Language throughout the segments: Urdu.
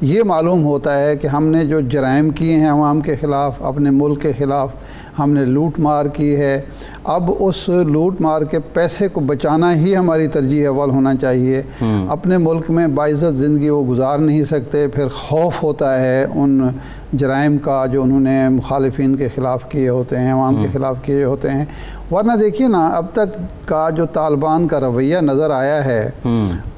یہ معلوم ہوتا ہے کہ ہم نے جو جرائم کیے ہیں عوام کے خلاف، اپنے ملک کے خلاف، ہم نے لوٹ مار کی ہے، اب اس لوٹ مار کے پیسے کو بچانا ہی ہماری ترجیح اول ہونا چاہیے۔ اپنے ملک میں باعزت زندگی وہ گزار نہیں سکتے، پھر خوف ہوتا ہے ان جرائم کا جو انہوں نے مخالفین کے خلاف کیے ہوتے ہیں، عوام کے خلاف کیے ہوتے ہیں۔ ورنہ دیکھیے نا، اب تک کا جو طالبان کا رویہ نظر آیا ہے،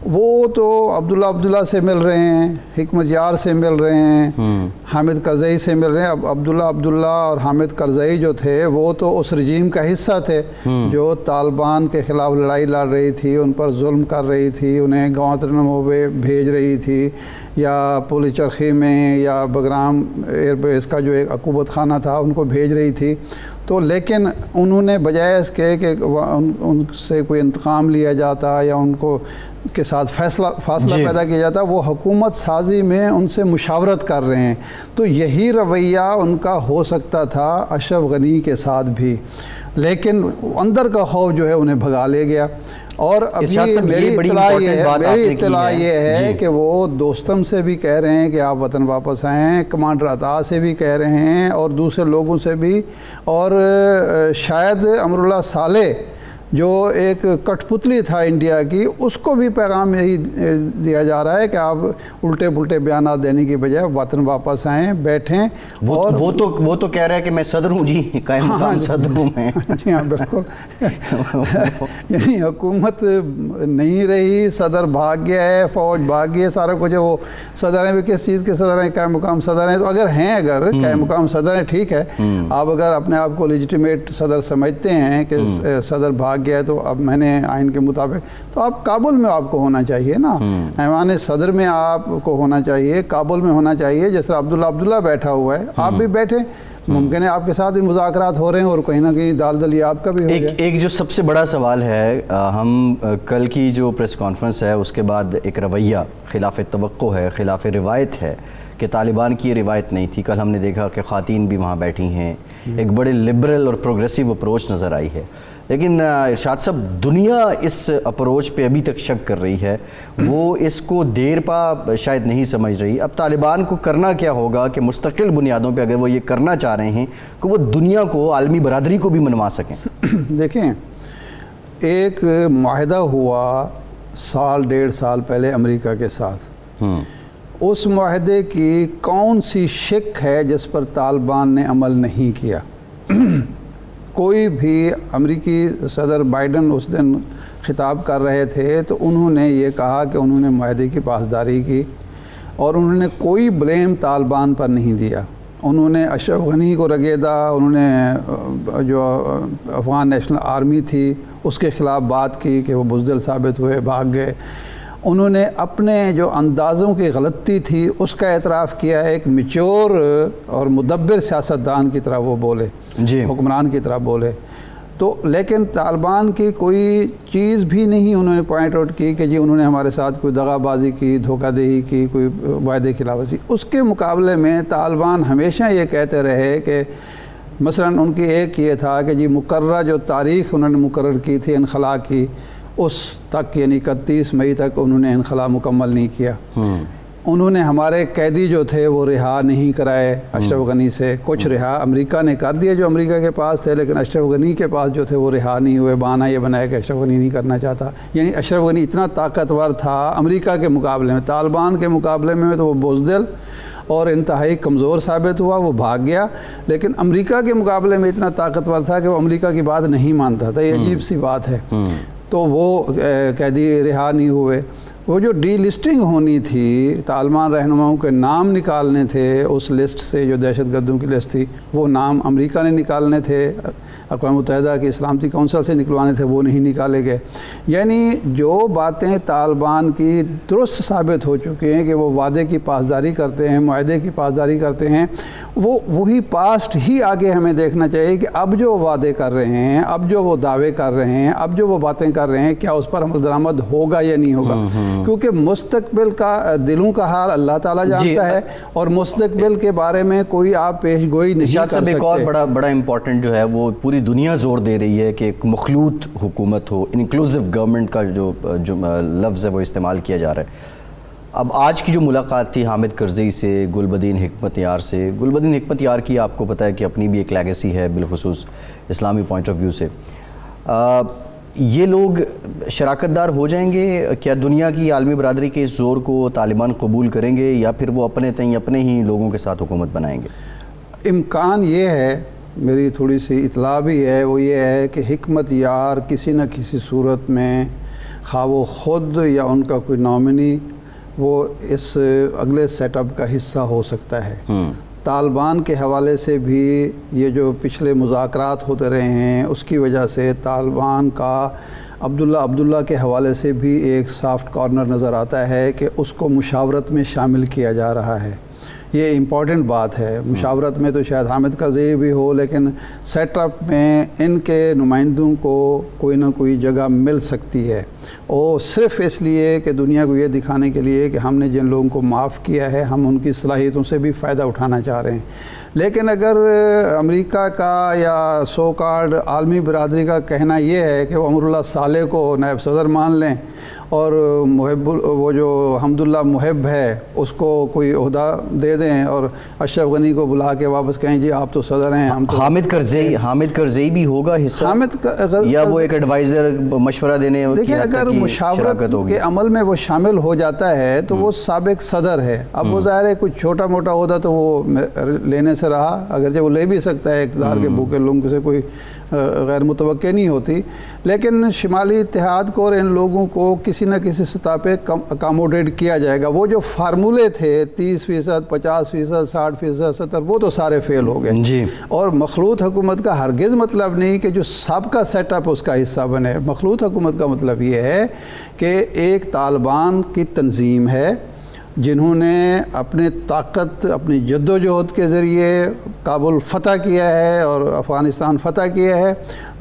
وہ تو عبداللہ سے مل رہے ہیں، حکمت یار سے مل رہے ہیں، حامد کرزئی سے مل رہے ہیں۔ اب عبداللہ اور حامد کرزئی جو تھے وہ تو اس رجیم کا حصہ تھے جو طالبان کے خلاف لڑائی لڑ رہی تھی، ان پر ظلم کر رہی تھی، انہیں گوانتانامو بے بھیج رہی تھی، یا پل چرخی میں یا بگرام ایئر بیس کا جو ایک عقوبت خانہ تھا ان کو بھیج رہی تھی۔ تو لیکن انہوں نے بجائے اس کے کہ ان سے کوئی انتقام لیا جاتا یا ان کو کے ساتھ فاصلہ پیدا کیا جاتا، وہ حکومت سازی میں ان سے مشاورت کر رہے ہیں۔ تو یہی رویہ ان کا ہو سکتا تھا اشرف غنی کے ساتھ بھی، لیکن اندر کا خوف جو ہے انہیں بھگا لے گیا۔ اور ابھی میری اطلاع یہ ہے کہ وہ دوستم سے بھی کہہ رہے ہیں کہ آپ وطن واپس آئیں، کمانڈر عطا سے بھی کہہ رہے ہیں اور دوسرے لوگوں سے بھی، اور شاید امراللہ صالح جو ایک کٹ پتلی تھا انڈیا کی، اس کو بھی پیغام یہی دیا جا رہا ہے کہ آپ الٹے پلٹے بیانات دینے کی بجائے وطن واپس آئیں، بیٹھیں۔ اور وہ تو کہہ رہا ہے کہ میں صدر ہوں جی، قائم مقام صدر ہوں میں۔ جی ہاں بالکل، یعنی حکومت نہیں رہی، صدر بھاگ گیا ہے، فوج بھاگ گئی ہے، سارا کچھ ہے۔ وہ صدر ہیں بھی کس چیز کے صدر ہیں؟ قائم مقام صدر ہیں۔ تو اگر قائم مقام صدر ہیں، ٹھیک ہے، آپ اگر اپنے آپ کو لیجیٹیمیٹ صدر سمجھتے ہیں کہ صدر بھاگ گیا ہے تو اب میں نے آئین کے مطابق، تو آپ کابل میں آپ کو ہونا چاہیے نا، ایوان صدر میں آپ کو ہونا چاہیے، کابل میں ہونا چاہیے۔ جس طرح عبداللہ بیٹھا ہوا ہے، آپ بھی بیٹھیں، ممکن ہے آپ کے ساتھ بھی مذاکرات ہو رہے ہیں اور کہیں نہ کہیں دال دلی آپ کا بھی ہو جائے۔ ایک جو سب سے بڑا سوال ہے، ہم کل کی جو پریس کانفرنس ہے اس کے بعد ایک رویہ خلاف توقع ہے، خلاف روایت ہے کہ طالبان کی یہ روایت نہیں تھی۔ کل ہم نے دیکھا کہ خواتین بھی وہاں بیٹھی ہیں، ایک بڑے لبرل اور پروگریسو اپروچ نظر آئی ہے، لیکن ارشاد صاحب دنیا اس اپروچ پہ ابھی تک شک کر رہی ہے، وہ اس کو دیر پا شاید نہیں سمجھ رہی۔ اب طالبان کو کرنا کیا ہوگا کہ مستقل بنیادوں پہ اگر وہ یہ کرنا چاہ رہے ہیں کہ وہ دنیا کو، عالمی برادری کو بھی منوا سکیں؟ دیکھیں، ایک معاہدہ ہوا سال ڈیڑھ سال پہلے امریکہ کے ساتھ، اس معاہدے کی کون سی شک ہے جس پر طالبان نے عمل نہیں کیا؟ کوئی بھی امریکی صدر بائیڈن اس دن خطاب کر رہے تھے تو انہوں نے یہ کہا کہ انہوں نے معاہدے کی پاسداری کی، اور انہوں نے کوئی بلیم طالبان پر نہیں دیا۔ انہوں نے اشرف غنی کو رگیدا، انہوں نے جو افغان نیشنل آرمی تھی اس کے خلاف بات کی کہ وہ بزدل ثابت ہوئے، بھاگ گئے۔ انہوں نے اپنے جو اندازوں کی غلطی تھی اس کا اعتراف کیا، ایک میچور اور مدبر سیاستدان کی طرح وہ بولے، حکمران کی طرح بولے۔ تو لیکن طالبان کی کوئی چیز بھی نہیں انہوں نے پوائنٹ آؤٹ کی کہ جی انہوں نے ہمارے ساتھ کوئی دغا بازی کی، دھوکہ دہی کی، کوئی وعدے کی خلاف ورزی۔ اس کے مقابلے میں طالبان ہمیشہ یہ کہتے رہے کہ مثلاً ان کی ایک یہ تھا کہ جی مقررہ جو تاریخ انہوں نے مقرر کی تھی انخلا کی، اس تک یعنی 31 مئی تک انہوں نے انخلا مکمل نہیں کیا۔ انہوں نے ہمارے قیدی جو تھے وہ رہا نہیں کرائے اشرف غنی سے، کچھ رہا امریکہ نے کر دیے جو امریکہ کے پاس تھے، لیکن اشرف غنی کے پاس جو تھے وہ رہا نہیں ہوئے۔ بہانہ یہ بنایا کہ اشرف غنی نہیں کرنا چاہتا، یعنی اشرف غنی اتنا طاقتور تھا امریکہ کے مقابلے میں، طالبان کے مقابلے میں تو وہ بزدل اور انتہائی کمزور ثابت ہوا، وہ بھاگ گیا۔ لیکن امریکہ کے مقابلے میں اتنا طاقتور تھا کہ وہ امریکہ کی بات نہیں مانتا تھا۔ یہ عجیب سی بات ہے۔ تو وہ قیدی رہا نہیں ہوئے۔ وہ جو ڈی لسٹنگ ہونی تھی، طالبان رہنماؤں کے نام نکالنے تھے اس لسٹ سے جو دہشت گردوں کی لسٹ تھی، وہ نام امریکہ نے نکالنے تھے، اقوام متحدہ کی سلامتی کونسل سے نکلوانے تھے، وہ نہیں نکالے گئے۔ یعنی جو باتیں طالبان کی درست ثابت ہو چکی ہیں کہ وہ وعدے کی پاسداری کرتے ہیں، معاہدے کی پاسداری کرتے ہیں، وہی پاسٹ ہی آگے ہمیں دیکھنا چاہیے کہ اب جو وعدے کر رہے ہیں، اب جو وہ دعوے کر رہے ہیں، اب جو وہ باتیں کر رہے ہیں، کیا اس پر عمل درآمد ہوگا یا نہیں ہوگا؟ کیونکہ مستقبل کا دلوں کا حال اللہ تعالیٰ جانتا ہے، اور مستقبل کے بارے میں کوئی آپ پیش گوئی نہیں کر سکتے۔ ایک اور بڑا امپورٹنٹ جو ہے وہ پوری دنیا زور دے رہی ہے کہ ایک مخلوط حکومت ہو، انکلوزیو گورنمنٹ کا جو لفظ ہے وہ استعمال کیا جا رہا ہے۔ اب آج کی جو ملاقات تھی حامد کرزئی سے گلبدین حکمت یار سے، گلبدین حکمت یار کی آپ کو پتہ ہے کہ اپنی بھی ایک لیگیسی ہے بالخصوص اسلامی پوائنٹ آف ویو سے، یہ لوگ شراکت دار ہو جائیں گے؟ کیا دنیا کی عالمی برادری کے اس زور کو طالبان قبول کریں گے یا پھر وہ اپنے تئیں اپنے ہی لوگوں کے ساتھ حکومت بنائیں گے؟ امکان یہ ہے، میری تھوڑی سی اطلاع بھی ہے، وہ یہ ہے کہ حکمت یار کسی نہ کسی صورت میں، خواہ وہ خود یا ان کا کوئی نامنی، وہ اس اگلے سیٹ اپ کا حصہ ہو سکتا ہے۔ طالبان کے حوالے سے بھی یہ جو پچھلے مذاکرات ہوتے رہے ہیں اس کی وجہ سے طالبان کا عبداللہ کے حوالے سے بھی ایک سافٹ کارنر نظر آتا ہے کہ اس کو مشاورت میں شامل کیا جا رہا ہے۔ یہ امپورٹنٹ بات ہے، مشاورت میں تو شاید حامد کرزئی بھی ہو، لیکن سیٹ اپ میں ان کے نمائندوں کو کوئی نہ کوئی جگہ مل سکتی ہے، اور صرف اس لیے کہ دنیا کو یہ دکھانے کے لیے کہ ہم نے جن لوگوں کو معاف کیا ہے ہم ان کی صلاحیتوں سے بھی فائدہ اٹھانا چاہ رہے ہیں۔ لیکن اگر امریکہ کا یا سو کارڈ عالمی برادری کا کہنا یہ ہے کہ وہ امراللہ صالح کو نائب صدر مان لیں اور وہ جو حمداللہ محب ہے اس کو کوئی عہدہ دے دیں اور اشرف غنی کو بلا کے واپس کہیں جی آپ تو صدر ہیں، ہم تو حامد کرزئی بھی ہوگا حصہ یا وہ ایک ایڈوائزر مشورہ دینے؟ دیکھیں اگر مشاورت کے عمل میں وہ شامل ہو جاتا ہے تو وہ سابق صدر ہے، اب وہ ظاہر ہے کچھ چھوٹا موٹا عہدہ تو وہ لینے سے رہا، اگرچہ وہ لے بھی سکتا ہے، اقتدار کے بھوکے لوگوں سے کوئی غیر متوقع نہیں ہوتی، لیکن شمالی اتحاد کو اور ان لوگوں کو کسی نہ کسی سطح پہ اکاموڈیٹ کیا جائے گا۔ وہ جو فارمولے تھے 30%، 50%، 60%، 70%، وہ تو سارے فیل ہو گئے جی۔ اور مخلوط حکومت کا ہرگز مطلب نہیں کہ جو سابقہ سیٹ اپ اس کا حصہ بنے۔ مخلوط حکومت کا مطلب یہ ہے کہ ایک طالبان کی تنظیم ہے جنہوں نے اپنے طاقت، اپنی جد و جہد کے ذریعے کابل فتح کیا ہے اور افغانستان فتح کیا ہے۔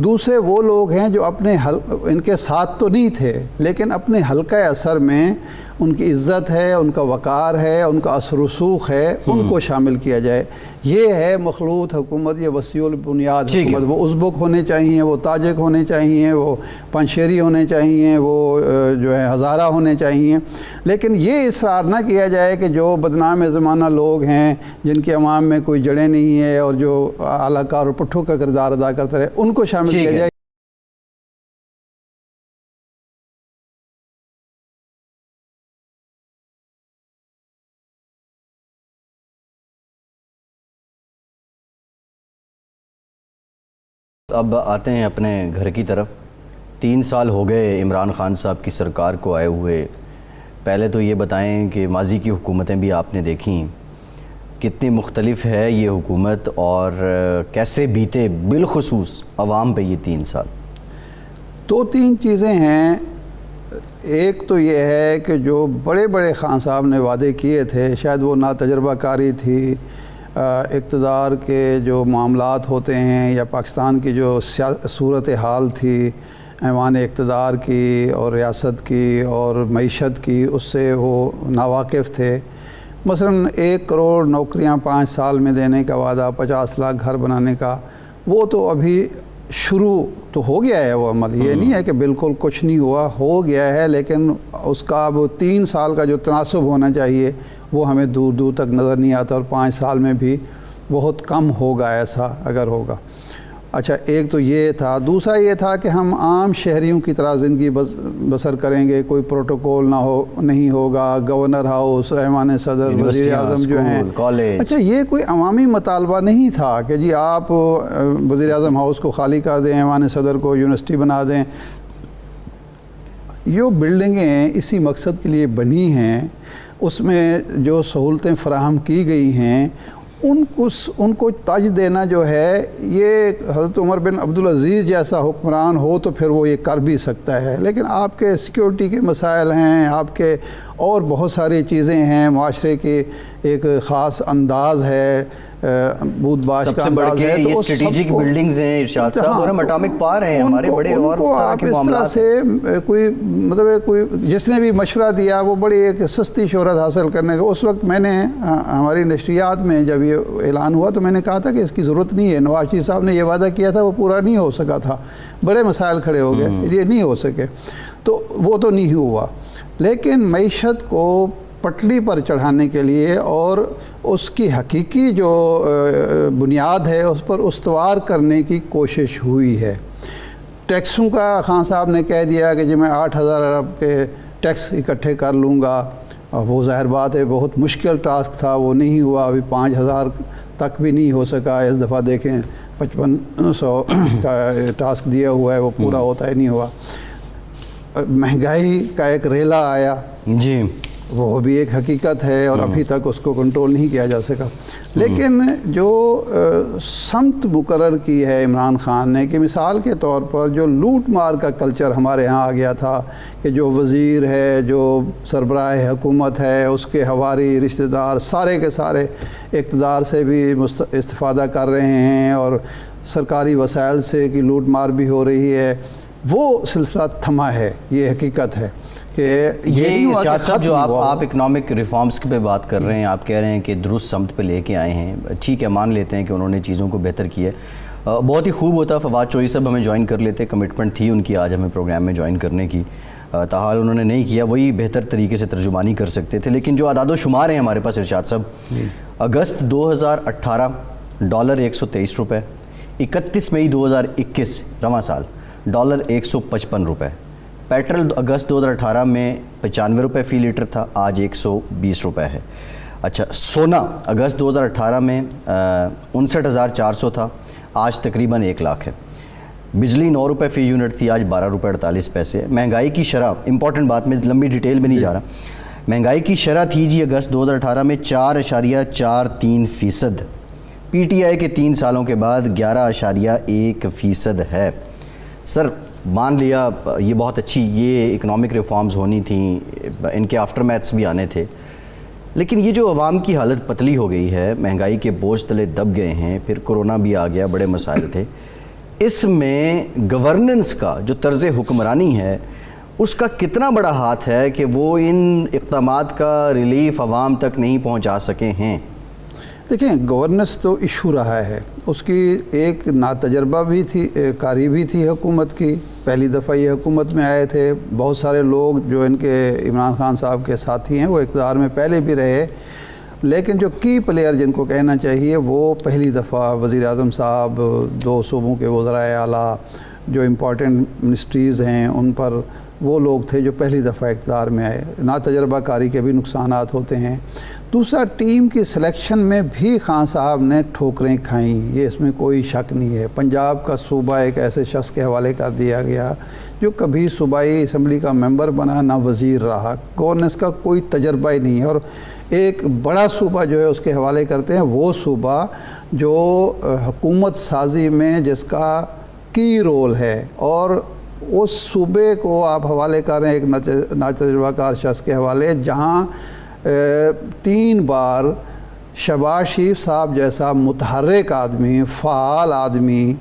دوسرے وہ لوگ ہیں جو اپنے ان کے ساتھ تو نہیں تھے لیکن اپنے حلقہ اثر میں ان کی عزت ہے، ان کا وقار ہے، ان کا اثر و رسوخ ہے، ان کو شامل کیا جائے۔ یہ ہے مخلوط حکومت، یہ وسیع البنیاد حکومت۔ وہ ازبک ہونے چاہیے، وہ تاجک ہونے چاہیے، وہ پنشیری ہونے چاہیے، وہ جو ہے ہزارہ ہونے چاہیے، لیکن یہ اصرار نہ کیا جائے کہ جو بدنام زمانہ لوگ ہیں جن کے عوام میں کوئی جڑیں نہیں ہے اور جو اعلی کار اور پٹھوں کا کردار ادا کرتے رہے ان کو شامل کیا جائے۔ اب آتے ہیں اپنے گھر کی طرف۔ 3 سال ہو گئے عمران خان صاحب کی سرکار کو آئے ہوئے۔ پہلے تو یہ بتائیں کہ ماضی کی حکومتیں بھی آپ نے دیکھیں، کتنی مختلف ہے یہ حکومت اور کیسے بیتے بالخصوص عوام پہ یہ 3 سال؟ 2-3 چیزیں ہیں۔ ایک تو یہ ہے کہ جو بڑے بڑے خان صاحب نے وعدے کیے تھے، شاید وہ ناتجربہ کاری تھی، اقتدار کے جو معاملات ہوتے ہیں یا پاکستان کی جو صورتحال تھی ایوان اقتدار کی اور ریاست کی اور معیشت کی، اس سے وہ ناواقف تھے۔ مثلاً 1 کروڑ نوکریاں 5 سال میں دینے کا وعدہ، 50 لاکھ گھر بنانے کا، وہ تو ابھی شروع تو ہو گیا ہے وہ عمل، یہ نہیں ہے کہ بالکل کچھ نہیں ہوا، ہو گیا ہے، لیکن اس کا اب 3 سال کا جو تناسب ہونا چاہیے وہ ہمیں دور دور تک نظر نہیں آتا، اور 5 سال میں بھی بہت کم ہوگا ایسا اگر ہوگا۔ اچھا، ایک تو یہ تھا۔ دوسرا یہ تھا کہ ہم عام شہریوں کی طرح زندگی بسر کریں گے، کوئی پروٹوکول نہیں ہوگا، گورنر ہاؤس، ایوان صدر، وزیر اعظم جو ہیں۔ اچھا، یہ کوئی عوامی مطالبہ نہیں تھا کہ جی آپ وزیر اعظم ہاؤس کو خالی کر دیں، ایوان صدر کو یونیورسٹی بنا دیں۔ یہ بلڈنگیں اسی مقصد کے لیے بنی ہیں، اس میں جو سہولتیں فراہم کی گئی ہیں ان کو تاج دینا جو ہے، یہ حضرت عمر بن عبدالعزیز جیسا حکمران ہو تو پھر وہ یہ کر بھی سکتا ہے، لیکن آپ کے سیکیورٹی کے مسائل ہیں، آپ کے اور بہت ساری چیزیں ہیں، معاشرے کے ایک خاص انداز ہے، بود باش کا انداز ہے، تو اسٹریٹجک بلڈنگز ہیں ارشاد صاحب، اور ہم اٹامک پار ہیں ہمارے بڑے، اور آپ اس طرح سے کوئی مطلب کوئی جس نے بھی مشورہ دیا وہ بڑی ایک سستی شہرت حاصل کرنے کا۔ اس وقت میں نے ہماری نشریات میں جب یہ اعلان ہوا تو میں نے کہا تھا کہ اس کی ضرورت نہیں ہے، نواز شریف صاحب نے یہ وعدہ کیا تھا وہ پورا نہیں ہو سکا تھا، بڑے مسائل کھڑے ہو گئے، یہ نہیں ہو سکے، تو وہ تو نہیں ہوا۔ لیکن معیشت کو پٹری پر چڑھانے کے لیے اور اس کی حقیقی جو بنیاد ہے اس پر استوار کرنے کی کوشش ہوئی ہے۔ ٹیکسوں کا خان صاحب نے کہہ دیا کہ جی میں 8,000 ارب کے ٹیکس اکٹھے کر لوں گا، وہ ظاہر بات ہے بہت مشکل ٹاسک تھا، وہ نہیں ہوا، ابھی 5,000 تک بھی نہیں ہو سکا۔ اس دفعہ دیکھیں 5500 کا ٹاسک دیا ہوا ہے، وہ پورا ہوتا ہی نہیں ہوا۔ مہنگائی کا ایک ریلا آیا، جی وہ بھی ایک حقیقت ہے اور ابھی تک اس کو کنٹرول نہیں کیا جا سکا۔ لیکن جو سمت مقرر کی ہے عمران خان نے کہ مثال کے طور پر جو لوٹ مار کا کلچر ہمارے ہاں آ گیا تھا کہ جو وزیر ہے، جو سربراہ حکومت ہے، اس کے ہواری رشتہ دار سارے کے سارے اقتدار سے بھی استفادہ کر رہے ہیں اور سرکاری وسائل سے کی لوٹ مار بھی ہو رہی ہے، وہ سلسلہ تھما ہے۔ یہ حقیقت ہے کہ یہ ارشاد صاحب جو آپ اکنامک ریفارمز پہ بات کر رہے ہیں، آپ کہہ رہے ہیں کہ درست سمت پہ لے کے آئے ہیں، ٹھیک ہے مان لیتے ہیں کہ انہوں نے چیزوں کو بہتر کیا ہے، بہت ہی خوب ہوتا۔ فواد چوہدری صاحب ہمیں جوائن کر لیتے، کمٹمنٹ تھی ان کی آج ہمیں پروگرام میں جوائن کرنے کی، تاحال انہوں نے نہیں کیا، وہی بہتر طریقے سے ترجمانی کر سکتے تھے۔ لیکن جو اعداد و شمار ہیں ہمارے پاس ارشاد صاحب، اگست 2018 ڈالر 123 روپے، 31 مئی 2021 رواں سال ڈالر 155 روپے، پیٹرول اگست 2018 میں 95 روپے فی لیٹر تھا، آج 120 روپے ہے۔ اچھا، سونا اگست 2018 میں 59,400 تھا، آج تقریباً 1 لاکھ ہے۔ بجلی 9 روپے فی یونٹ تھی، آج 12 روپے 48 پیسے۔ مہنگائی کی شرح، امپورٹنٹ بات میں لمبی ڈیٹیل میں نہیں جا رہا، مہنگائی کی شرح تھی جی اگست 2018 میں 4.43%، پی ٹی آئی کے 3 سالوں کے بعد 11.1% ہے۔ سر مان لیا یہ بہت اچھی یہ اکنامک ریفارمز ہونی تھیں، ان کے آفٹر میتھس بھی آنے تھے، لیکن یہ جو عوام کی حالت پتلی ہو گئی ہے، مہنگائی کے بوجھ تلے دب گئے ہیں، پھر کرونا بھی آ گیا، بڑے مسائل تھے، اس میں گورننس کا جو طرز حکمرانی ہے اس کا کتنا بڑا ہاتھ ہے کہ وہ ان اقدامات کا ریلیف عوام تک نہیں پہنچا سکے ہیں؟ دیکھیں، گورننس تو ایشو رہا ہے، اس کی ایک ناتجربہ بھی تھی، کاری بھی تھی حکومت کی۔ پہلی دفعہ یہ حکومت میں آئے تھے، بہت سارے لوگ جو ان کے عمران خان صاحب کے ساتھی ہیں وہ اقتدار میں پہلے بھی رہے، لیکن جو کی پلیئر جن کو کہنا چاہیے وہ پہلی دفعہ وزیر اعظم صاحب، 2 صوبوں کے وزرائے اعلیٰ، جو امپورٹنٹ منسٹریز ہیں ان پر وہ لوگ تھے جو پہلی دفعہ اقتدار میں آئے۔ ناتجربہ کاری کے بھی نقصانات ہوتے ہیں۔ دوسرا، ٹیم کی سلیکشن میں بھی خان صاحب نے ٹھوکریں کھائیں، یہ اس میں کوئی شک نہیں ہے۔ پنجاب کا صوبہ ایک ایسے شخص کے حوالے کر دیا گیا جو کبھی صوبائی اسمبلی کا ممبر بنا نہ وزیر رہا، گورننس کا کوئی تجربہ ہی نہیں ہے، اور ایک بڑا صوبہ جو ہے اس کے حوالے کرتے ہیں، وہ صوبہ جو حکومت سازی میں جس کا کی رول ہے، اور اس صوبے کو آپ حوالے کر رہے ہیں ایک ناتجربہ کار شخص کے حوالے، جہاں 3 بار شہباز شریف صاحب جیسا متحرک آدمی، فعال آدمی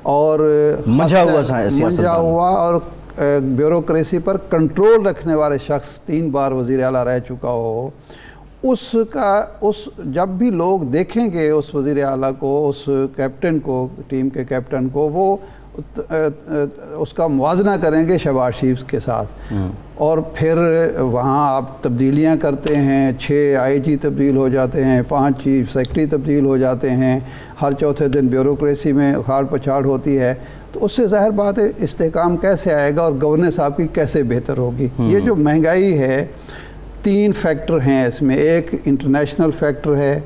اور منجھا ہوا اور بیوروکریسی پر کنٹرول رکھنے والے شخص 3 بار وزیر اعلیٰ رہ چکا ہو، اس جب بھی لوگ دیکھیں گے اس وزیر اعلیٰ کو، اس کیپٹن کو، ٹیم کے کیپٹن کو، وہ اس کا موازنہ کریں گے شہباز شریف کے ساتھ۔ اور پھر وہاں آپ تبدیلیاں کرتے ہیں، 6 آئی جی تبدیل ہو جاتے ہیں، 5 چیف سیکرٹری تبدیل ہو جاتے ہیں، ہر چوتھے دن بیوروکریسی میں اکھاڑ پچھاڑ ہوتی ہے، تو اس سے ظاہر بات ہے استحکام کیسے آئے گا اور گورننس آپ کی کیسے بہتر ہوگی۔ یہ جو مہنگائی ہے، 3 فیکٹر ہیں اس میں، ایک انٹرنیشنل فیکٹر ہے،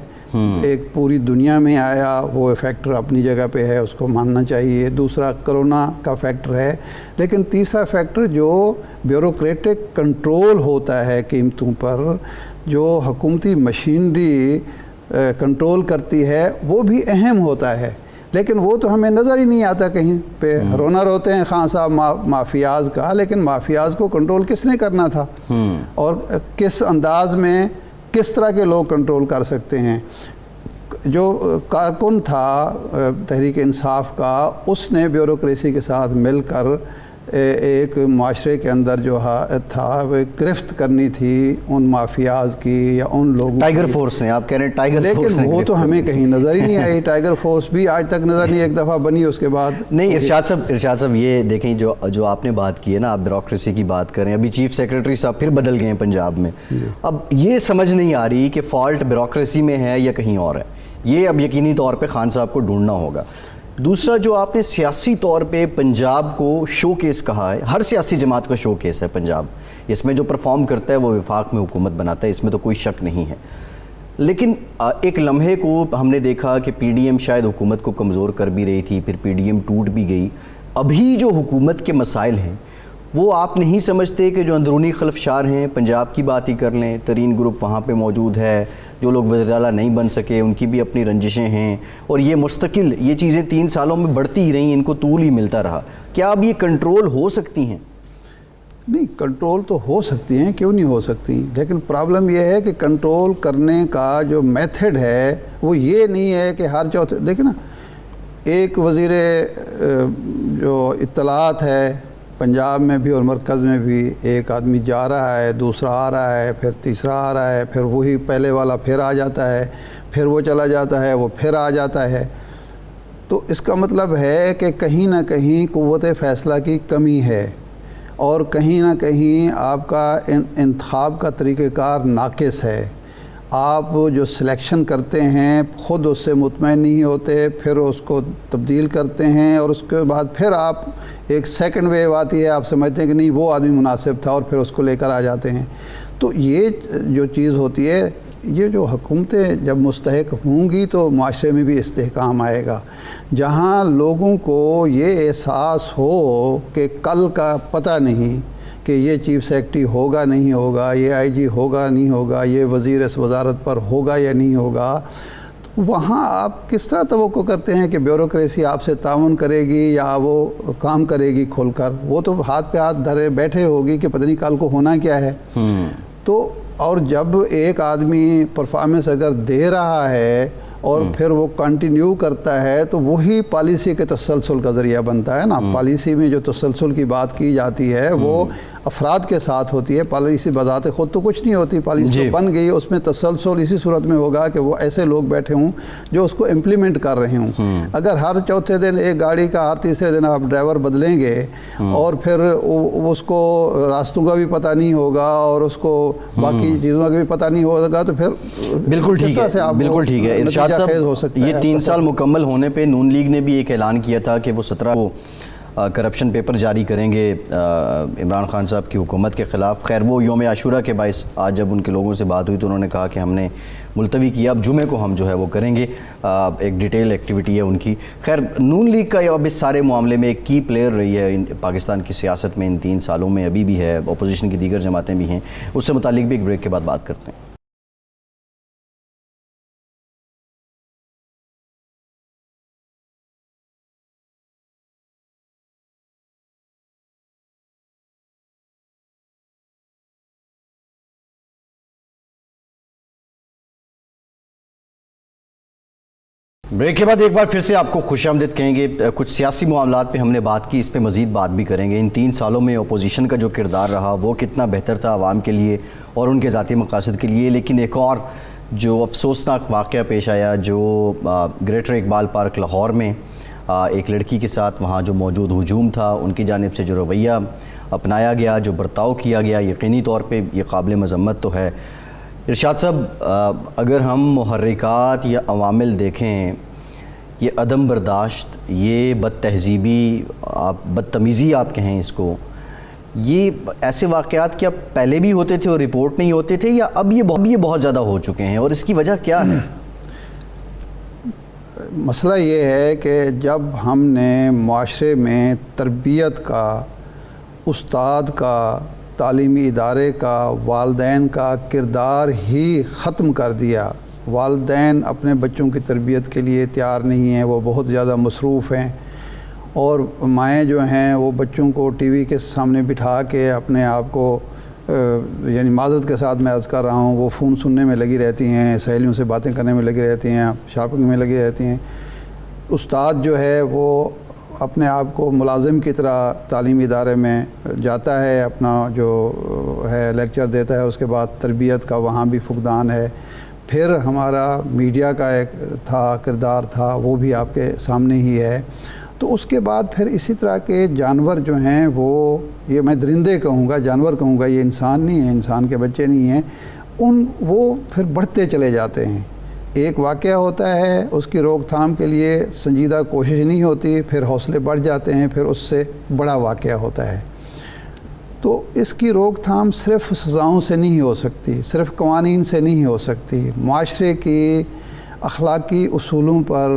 ایک پوری دنیا میں آیا، وہ فیکٹر اپنی جگہ پہ ہے، اس کو ماننا چاہیے۔ دوسرا کرونا کا فیکٹر ہے، لیکن تیسرا فیکٹر جو بیوروکریٹک کنٹرول ہوتا ہے قیمتوں پر، جو حکومتی مشینری کنٹرول کرتی ہے، وہ بھی اہم ہوتا ہے، لیکن وہ تو ہمیں نظر ہی نہیں آتا کہیں پہ۔ رونا روتے ہیں خان صاحب مافیاز کا، لیکن مافیاز کو کنٹرول کس نے کرنا تھا اور کس انداز میں، کس طرح کے لوگ کنٹرول کر سکتے ہیں؟ جو کارکن تھا تحریک انصاف کا، اس نے بیوروکریسی کے ساتھ مل کر ایک معاشرے کے اندر جو تھا وہ گرفت کرنی تھی ان مافیاز کی یا ان لوگوں ٹائیگر فورس نے، آپ کہہ رہے ہیں ٹائیگر فورس نے، لیکن وہ تو ہمیں کہیں نظر ہی نہیں آئی. ٹائیگر فورس بھی آج تک نظر نہیں، ایک دفعہ بنی اس کے بعد نہیں. ارشاد صاحب یہ دیکھیں جو آپ نے بات کی ہے نا، آپ بیوروکریسی کی بات کریں. ابھی چیف سیکرٹری صاحب پھر بدل گئے ہیں پنجاب میں. اب یہ سمجھ نہیں آ رہی کہ فالٹ بیوروکریسی میں ہے یا کہیں اور ہے. یہ اب یقینی طور پہ خان صاحب کو ڈھونڈنا ہوگا. دوسرا جو آپ نے سیاسی طور پہ پنجاب کو شو کیس کہا ہے، ہر سیاسی جماعت کا شو کیس ہے پنجاب. اس میں جو پرفارم کرتا ہے وہ وفاق میں حکومت بناتا ہے، اس میں تو کوئی شک نہیں ہے. لیکن ایک لمحے کو ہم نے دیکھا کہ پی ڈی ایم شاید حکومت کو کمزور کر بھی رہی تھی، پھر پی ڈی ایم ٹوٹ بھی گئی. ابھی جو حکومت کے مسائل ہیں وہ آپ نہیں سمجھتے کہ جو اندرونی خلفشار ہیں، پنجاب کی بات ہی کر لیں، ترین گروپ وہاں پہ موجود ہے، جو لوگ وزیر اعلیٰ نہیں بن سکے ان کی بھی اپنی رنجشیں ہیں، اور یہ مستقل یہ چیزیں 3 سالوں میں بڑھتی ہی رہیں، ان کو طول ہی ملتا رہا. کیا اب یہ کنٹرول ہو سکتی ہیں؟ نہیں، کنٹرول تو ہو سکتی ہیں، کیوں نہیں ہو سکتی، لیکن پرابلم یہ ہے کہ کنٹرول کرنے کا جو میتھڈ ہے وہ یہ نہیں ہے کہ ہر چوتھے دیکھیں نا، ایک وزیر جو اطلاعات ہے پنجاب میں بھی اور مرکز میں بھی، ایک آدمی جا رہا ہے، دوسرا آ رہا ہے، پھر تیسرا آ رہا ہے، پھر وہی پہلے والا پھر آ جاتا ہے، پھر وہ چلا جاتا ہے، وہ پھر آ جاتا ہے. تو اس کا مطلب ہے کہ کہیں نہ کہیں قوت فیصلہ کی کمی ہے، اور کہیں نہ کہیں آپ کا انتخاب کا طریقہ کار ناقص ہے. آپ جو سلیکشن کرتے ہیں خود اس سے مطمئن نہیں ہوتے، پھر اس کو تبدیل کرتے ہیں، اور اس کے بعد پھر آپ ایک سیکنڈ ویو آتی ہے، آپ سمجھتے ہیں کہ نہیں وہ آدمی مناسب تھا، اور پھر اس کو لے کر آ جاتے ہیں. تو یہ جو چیز ہوتی ہے، یہ جو حکومتیں جب مستحق ہوں گی تو معاشرے میں بھی استحکام آئے گا. جہاں لوگوں کو یہ احساس ہو کہ کل کا پتہ نہیں کہ یہ چیف سیکرٹری ہوگا نہیں ہوگا، یہ آئی جی ہوگا نہیں ہوگا، یہ وزیر اس وزارت پر ہوگا یا نہیں ہوگا، تو وہاں آپ کس طرح توقع کرتے ہیں کہ بیوروکریسی آپ سے تعاون کرے گی یا وہ کام کرے گی کھول کر؟ وہ تو ہاتھ پہ ہاتھ دھرے بیٹھے ہوگی کہ پتہ نہیں کل کو ہونا کیا ہے. تو اور جب ایک آدمی پرفارمنس اگر دے رہا ہے اور پھر وہ کنٹینیو کرتا ہے تو وہی پالیسی کے تسلسل کا ذریعہ بنتا ہے نا. پالیسی میں جو تسلسل کی بات کی جاتی ہے وہ افراد کے ساتھ ہوتی ہے. پالیسی بذات خود تو کچھ نہیں ہوتی، پالیسی بن گئی، اس میں تسلسل اسی صورت میں ہوگا کہ وہ ایسے لوگ بیٹھے ہوں جو اس کو امپلیمنٹ کر رہے ہوں. اگر ہر چوتھے دن ایک گاڑی کا ہر تیسرے دن آپ ڈرائیور بدلیں گے اور پھر اس کو راستوں کا بھی پتہ نہیں ہوگا اور اس کو باقی چیزوں کا بھی پتہ نہیں ہوگا، تو پھر بالکل ٹھیک ہے، بالکل ٹھیک ہے. ارشاد صاحب، یہ 3 سال مکمل ہونے پہ نون لیگ نے بھی ایک اعلان کیا تھا کہ وہ 17 کو کرپشن پیپر جاری کریں گے عمران خان صاحب کی حکومت کے خلاف. خیر وہ یوم عاشورہ کے باعث آج جب ان کے لوگوں سے بات ہوئی تو انہوں نے کہا کہ ہم نے ملتوی کیا، اب جمعے کو ہم جو ہے وہ کریں گے. ایک ڈیٹیل ایکٹیویٹی ہے ان کی. خیر نون لیگ کا اب اس سارے معاملے میں ایک کی پلیئر رہی ہے پاکستان کی سیاست میں ان 3 سالوں میں، ابھی بھی ہے، اپوزیشن کی دیگر جماعتیں بھی ہیں. اس سے متعلق بھی ایک بریک کے بعد بات کرتے ہیں. بریک کے بعد ایک بار پھر سے آپ کو خوش آمدید کہیں گے. کچھ سیاسی معاملات پہ ہم نے بات کی، اس پہ مزید بات بھی کریں گے. ان 3 سالوں میں اپوزیشن کا جو کردار رہا وہ کتنا بہتر تھا عوام کے لیے اور ان کے ذاتی مقاصد کے لیے. لیکن ایک اور جو افسوسناک واقعہ پیش آیا، جو گریٹر اقبال پارک لاہور میں ایک لڑکی کے ساتھ وہاں جو موجود ہجوم تھا، ان کی جانب سے جو رویہ اپنایا گیا، جو برتاؤ کیا گیا، یقینی طور پہ یہ قابل مذمت تو ہے. ارشاد صاحب، اگر ہم محرکات یا عوامل دیکھیں، یہ عدم برداشت، یہ بد تہذیبی، آپ بدتمیزی آپ کہیں اس کو، یہ ایسے واقعات کیا پہلے بھی ہوتے تھے اور رپورٹ نہیں ہوتے تھے، یا اب یہ بہت زیادہ ہو چکے ہیں، اور اس کی وجہ کیا ہے؟ مسئلہ یہ ہے کہ جب ہم نے معاشرے میں تربیت کا، استاد کا، تعلیمی ادارے کا، والدین کا کردار ہی ختم کر دیا. والدین اپنے بچوں کی تربیت کے لیے تیار نہیں ہیں، وہ بہت زیادہ مصروف ہیں، اور مائیں جو ہیں وہ بچوں کو ٹی وی کے سامنے بٹھا کے اپنے آپ کو یعنی معذرت کے ساتھ میں عرض کر رہا ہوں، وہ فون سننے میں لگی رہتی ہیں، سہیلیوں سے باتیں کرنے میں لگی رہتی ہیں، شاپنگ میں لگی رہتی ہیں. استاد جو ہے وہ اپنے آپ کو ملازم کی طرح تعلیمی ادارے میں جاتا ہے، اپنا جو ہے لیکچر دیتا ہے، اس کے بعد تربیت کا وہاں بھی فقدان ہے. پھر ہمارا میڈیا کا ایک کردار تھا، وہ بھی آپ کے سامنے ہی ہے. تو اس کے بعد پھر اسی طرح کے جانور جو ہیں وہ، یہ میں درندے کہوں گا، جانور کہوں گا، یہ انسان نہیں ہے، انسان کے بچے نہیں ہیں، وہ پھر بڑھتے چلے جاتے ہیں. ایک واقعہ ہوتا ہے، اس کی روک تھام کے لیے سنجیدہ کوشش نہیں ہوتی، پھر حوصلے بڑھ جاتے ہیں، پھر اس سے بڑا واقعہ ہوتا ہے. تو اس کی روک تھام صرف سزاؤں سے نہیں ہو سکتی، صرف قوانین سے نہیں ہو سکتی. معاشرے کی اخلاقی اصولوں پر،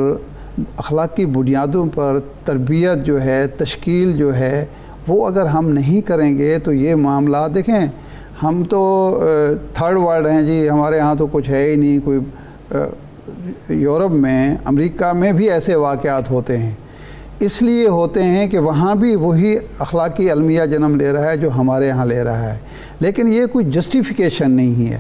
اخلاقی بنیادوں پر تربیت جو ہے، تشکیل جو ہے، وہ اگر ہم نہیں کریں گے تو یہ معاملات، دیکھیں ہم تو تھرڈ ورلڈ ہیں جی، ہمارے ہاں تو کچھ ہے ہی نہیں. کوئی یورپ میں، امریکہ میں بھی ایسے واقعات ہوتے ہیں، اس لیے ہوتے ہیں کہ وہاں بھی وہی اخلاقی المیہ جنم لے رہا ہے جو ہمارے ہاں لے رہا ہے. لیکن یہ کوئی جسٹیفیکیشن نہیں ہے.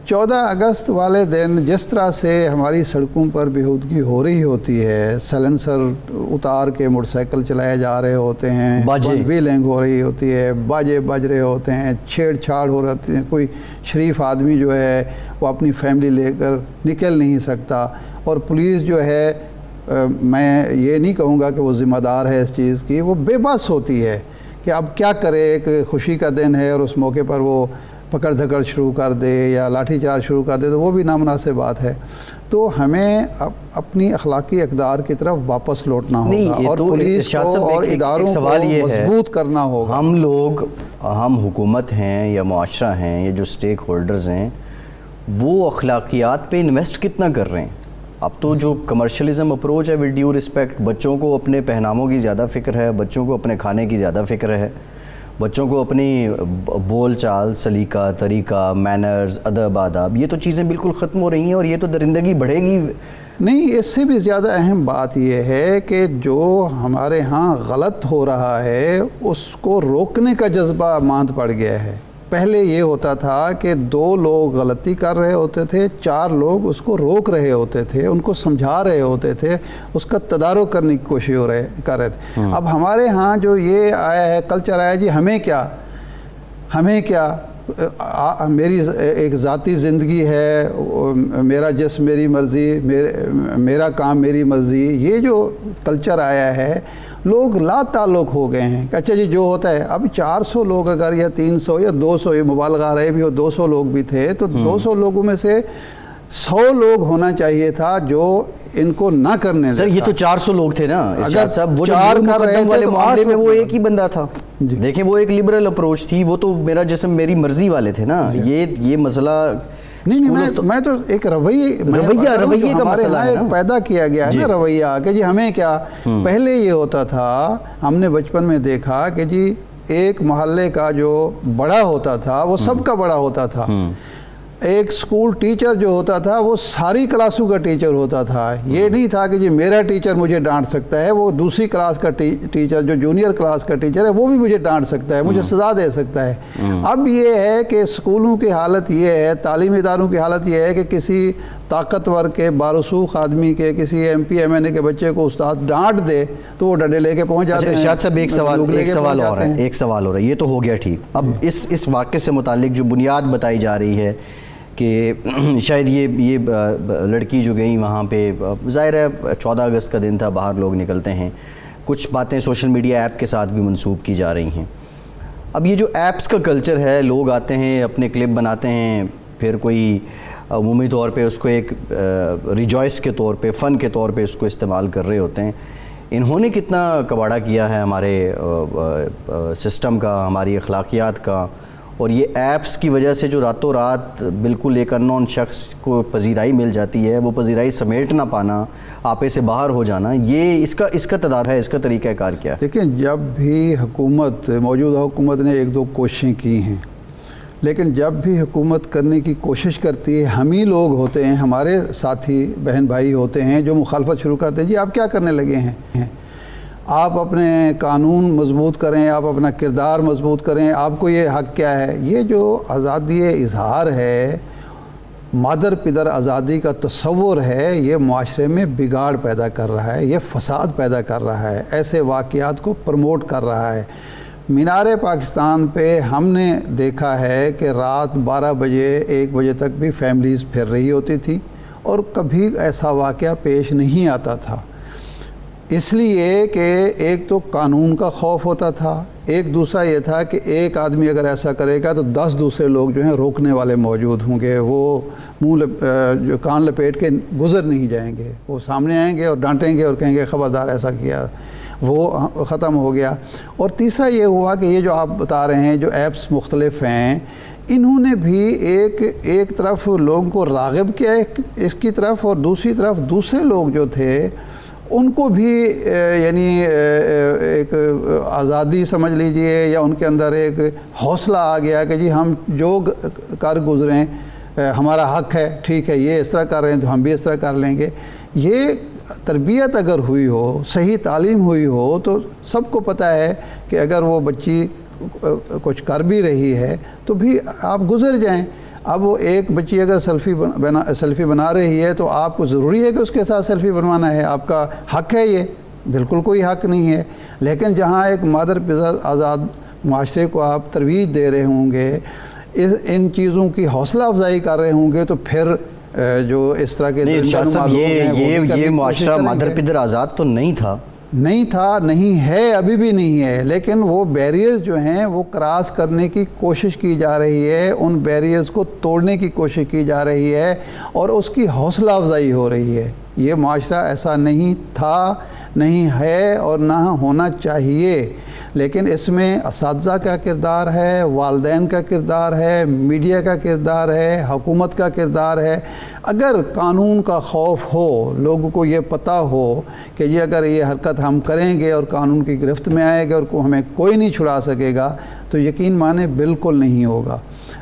14 اگست والے دن جس طرح سے ہماری سڑکوں پر بےہودگی ہو رہی ہوتی ہے، سائلنسر اتار کے موٹر سائیکل چلائے جا رہے ہوتے ہیں، ویلنگ ہو رہی ہوتی ہے، باجے بج رہے ہوتے ہیں، چھیڑ چھاڑ ہو رہی ہے، کوئی شریف آدمی جو ہے وہ اپنی فیملی لے کر نکل نہیں سکتا، اور پولیس جو ہے، میں یہ نہیں کہوں گا کہ وہ ذمہ دار ہے اس چیز کی، وہ بے بس ہوتی ہے کہ اب کیا کرے. ایک خوشی کا دن ہے اور اس موقع پر وہ پکڑ دھکڑ شروع کر دے یا لاٹھی چارج شروع کر دے تو وہ بھی نامناسب بات ہے. تو ہمیں اپنی اخلاقی اقدار کی طرف واپس لوٹنا ہوگا اور پولیس کو اور اداروں کو مضبوط کرنا ہوگا. ہم لوگ، ہم حکومت ہیں یا معاشرہ ہیں یا جو سٹیک ہولڈرز ہیں، وہ اخلاقیات پہ انویسٹ کتنا کر رہے ہیں؟ اب تو جو کمرشلزم اپروچ ہے، ود ڈیو رسپیکٹ، بچوں کو اپنے پہناموں کی زیادہ فکر ہے، بچوں کو اپنے کھانے کی زیادہ فکر ہے، بچوں کو اپنی بول چال، سلیقہ، طریقہ، مینرز، ادب، آداب، یہ تو چیزیں بالکل ختم ہو رہی ہیں، اور یہ تو درندگی بڑھے گی. نہیں، اس سے بھی زیادہ اہم بات یہ ہے کہ جو ہمارے ہاں غلط ہو رہا ہے اس کو روکنے کا جذبہ ماند پڑ گیا ہے. پہلے یہ ہوتا تھا کہ 2 لوگ غلطی کر رہے ہوتے تھے، 4 لوگ اس کو روک رہے ہوتے تھے، ان کو سمجھا رہے ہوتے تھے، اس کا تدارک کرنے کی کوشش کر رہے تھے. اب ہمارے ہاں جو یہ آیا ہے، کلچر آیا جی، ہمیں کیا، میری ایک ذاتی زندگی ہے، میرا جسم میری مرضی، میرا کام میری مرضی، یہ جو کلچر آیا ہے، لوگ لا تعلق ہو گئے ہیں کہ اچھا جی جو ہوتا ہے. اب 400 لوگ اگر یا 300 یا 200، یہ مبالغہ رہے بھی ہو، 200 لوگ بھی تھے تو 200 لوگوں میں سے 100 لوگ ہونا چاہیے تھا جو ان کو نہ کرنے دیتا. سر یہ تو 400 لوگ تھے نا ارشاد صاحب، وہ 4 کر رہے والے معاملے میں وہ ایک ہی بندہ تھا. دیکھیں وہ ایک لبرل اپروچ تھی، وہ تو میرا جسم میری مرضی والے تھے نا. یہ مسئلہ نہیں، میں تو ایک رویہ کا مسئلہ ہے، ایک پیدا کیا گیا ہے نا رویہ کہ جی ہمیں کیا. پہلے یہ ہوتا تھا، ہم نے بچپن میں دیکھا کہ جی ایک محلے کا جو بڑا ہوتا تھا وہ سب کا بڑا ہوتا تھا. ایک سکول ٹیچر جو ہوتا تھا وہ ساری کلاسوں کا ٹیچر ہوتا تھا. یہ نہیں تھا کہ جی میرا ٹیچر مجھے ڈانٹ سکتا ہے، وہ دوسری کلاس کا ٹیچر جو جونیئر کلاس کا ٹیچر ہے وہ بھی مجھے ڈانٹ سکتا ہے، مجھے سزا دے سکتا ہے. اب یہ ہے کہ اسکولوں کی حالت یہ ہے، تعلیمی اداروں کی حالت یہ ہے کہ کسی طاقتور کے، بارسوخ آدمی کے، کسی ایم پی ایم این اے کے بچے کو استاد ڈانٹ دے تو وہ ڈنڈے لے کے پہنچ جاتے ہیں. ارشاد صاحب ایک سوال ہو رہا ہے، یہ تو ہو گیا ٹھیک. اب اس واقعے سے متعلق جو بنیاد بتائی جا رہی ہے کہ شاید یہ لڑکی جو گئی وہاں پہ، ظاہر ہے 14 اگست کا دن تھا، باہر لوگ نکلتے ہیں، کچھ باتیں سوشل میڈیا ایپ کے ساتھ بھی منسوب کی جا رہی ہیں. اب یہ جو ایپس کا کلچر ہے، لوگ آتے ہیں اپنے کلپ بناتے ہیں، پھر کوئی عمومی طور پہ اس کو ایک ریجوائس کے طور پہ، فن کے طور پہ اس کو استعمال کر رہے ہوتے ہیں. انہوں نے کتنا کباڑا کیا ہے ہمارے سسٹم کا، ہماری اخلاقیات کا. اور یہ ایپس کی وجہ سے جو راتوں رات بالکل ایک ان نون شخص کو پذیرائی مل جاتی ہے، وہ پذیرائی سمیٹ نہ پانا، آپے سے باہر ہو جانا، یہ اس کا تدارک ہے، اس کا طریقہ کار کیا ہے؟ دیکھیں، جب بھی موجودہ حکومت نے 1-2 کوششیں کی ہیں، لیکن جب بھی حکومت کرنے کی کوشش کرتی ہے، ہم ہی لوگ ہوتے ہیں، ہمارے ساتھی بہن بھائی ہوتے ہیں جو مخالفت شروع کرتے ہیں. جی آپ کیا کرنے لگے ہیں؟ آپ اپنے قانون مضبوط کریں، آپ اپنا کردار مضبوط کریں، آپ کو یہ حق کیا ہے؟ یہ جو آزادی اظہار ہے مادر پدر آزادی کا تصور ہے یہ معاشرے میں بگاڑ پیدا کر رہا ہے، یہ فساد پیدا کر رہا ہے، ایسے واقعات کو پروموٹ کر رہا ہے۔ مینار پاکستان پہ ہم نے دیکھا ہے کہ رات 12 بجے 1 بجے تک بھی فیملیز پھر رہی ہوتی تھی اور کبھی ایسا واقعہ پیش نہیں آتا تھا، اس لیے کہ ایک تو قانون کا خوف ہوتا تھا، ایک دوسرا یہ تھا کہ ایک آدمی اگر ایسا کرے گا تو 10 دوسرے لوگ جو ہیں روکنے والے موجود ہوں گے، وہ جو کان لپیٹ کے گزر نہیں جائیں گے، وہ سامنے آئیں گے اور ڈانٹیں گے اور کہیں گے خبردار ایسا کیا، وہ ختم ہو گیا۔ اور تیسرا یہ ہوا کہ یہ جو آپ بتا رہے ہیں جو ایپس مختلف ہیں، انہوں نے بھی ایک طرف لوگوں کو راغب کیا اس کی طرف، اور دوسری طرف دوسرے لوگ جو تھے ان کو بھی یعنی ایک آزادی سمجھ لیجئے یا ان کے اندر ایک حوصلہ آ گیا کہ جی ہم جو کر گزریں ہمارا حق ہے، ٹھیک ہے، یہ اس طرح کر رہے ہیں تو ہم بھی اس طرح کر لیں گے۔ یہ تربیت اگر ہوئی ہو، صحیح تعلیم ہوئی ہو، تو سب کو پتہ ہے کہ اگر وہ بچی کچھ کر بھی رہی ہے تو بھی آپ گزر جائیں۔ اب وہ ایک بچی اگر سیلفی بنا رہی ہے تو آپ کو ضروری ہے کہ اس کے ساتھ سیلفی بنوانا ہے، آپ کا حق ہے، یہ بالکل کوئی حق نہیں ہے۔ لیکن جہاں ایک مادر پدر آزاد معاشرے کو آپ ترویج دے رہے ہوں گے، ان چیزوں کی حوصلہ افزائی کر رہے ہوں گے، تو پھر جو اس طرح کے یہ معاشرہ مادر پدر آزاد تو نہیں تھا، نہیں ہے، ابھی بھی نہیں ہے، لیکن وہ بیریئرز جو ہیں وہ کراس کرنے کی کوشش کی جا رہی ہے، ان بیریئرز کو توڑنے کی کوشش کی جا رہی ہے اور اس کی حوصلہ افزائی ہو رہی ہے۔ یہ معاشرہ ایسا نہیں تھا، نہیں ہے اور نہ ہونا چاہیے، لیکن اس میں اساتذہ کا کردار ہے، والدین کا کردار ہے، میڈیا کا کردار ہے، حکومت کا کردار ہے۔ اگر قانون کا خوف ہو، لوگوں کو یہ پتہ ہو کہ یہ اگر یہ حرکت ہم کریں گے اور قانون کی گرفت میں آئے گا اور ہمیں کوئی نہیں چھڑا سکے گا، تو یقین مانے بالکل نہیں ہوگا۔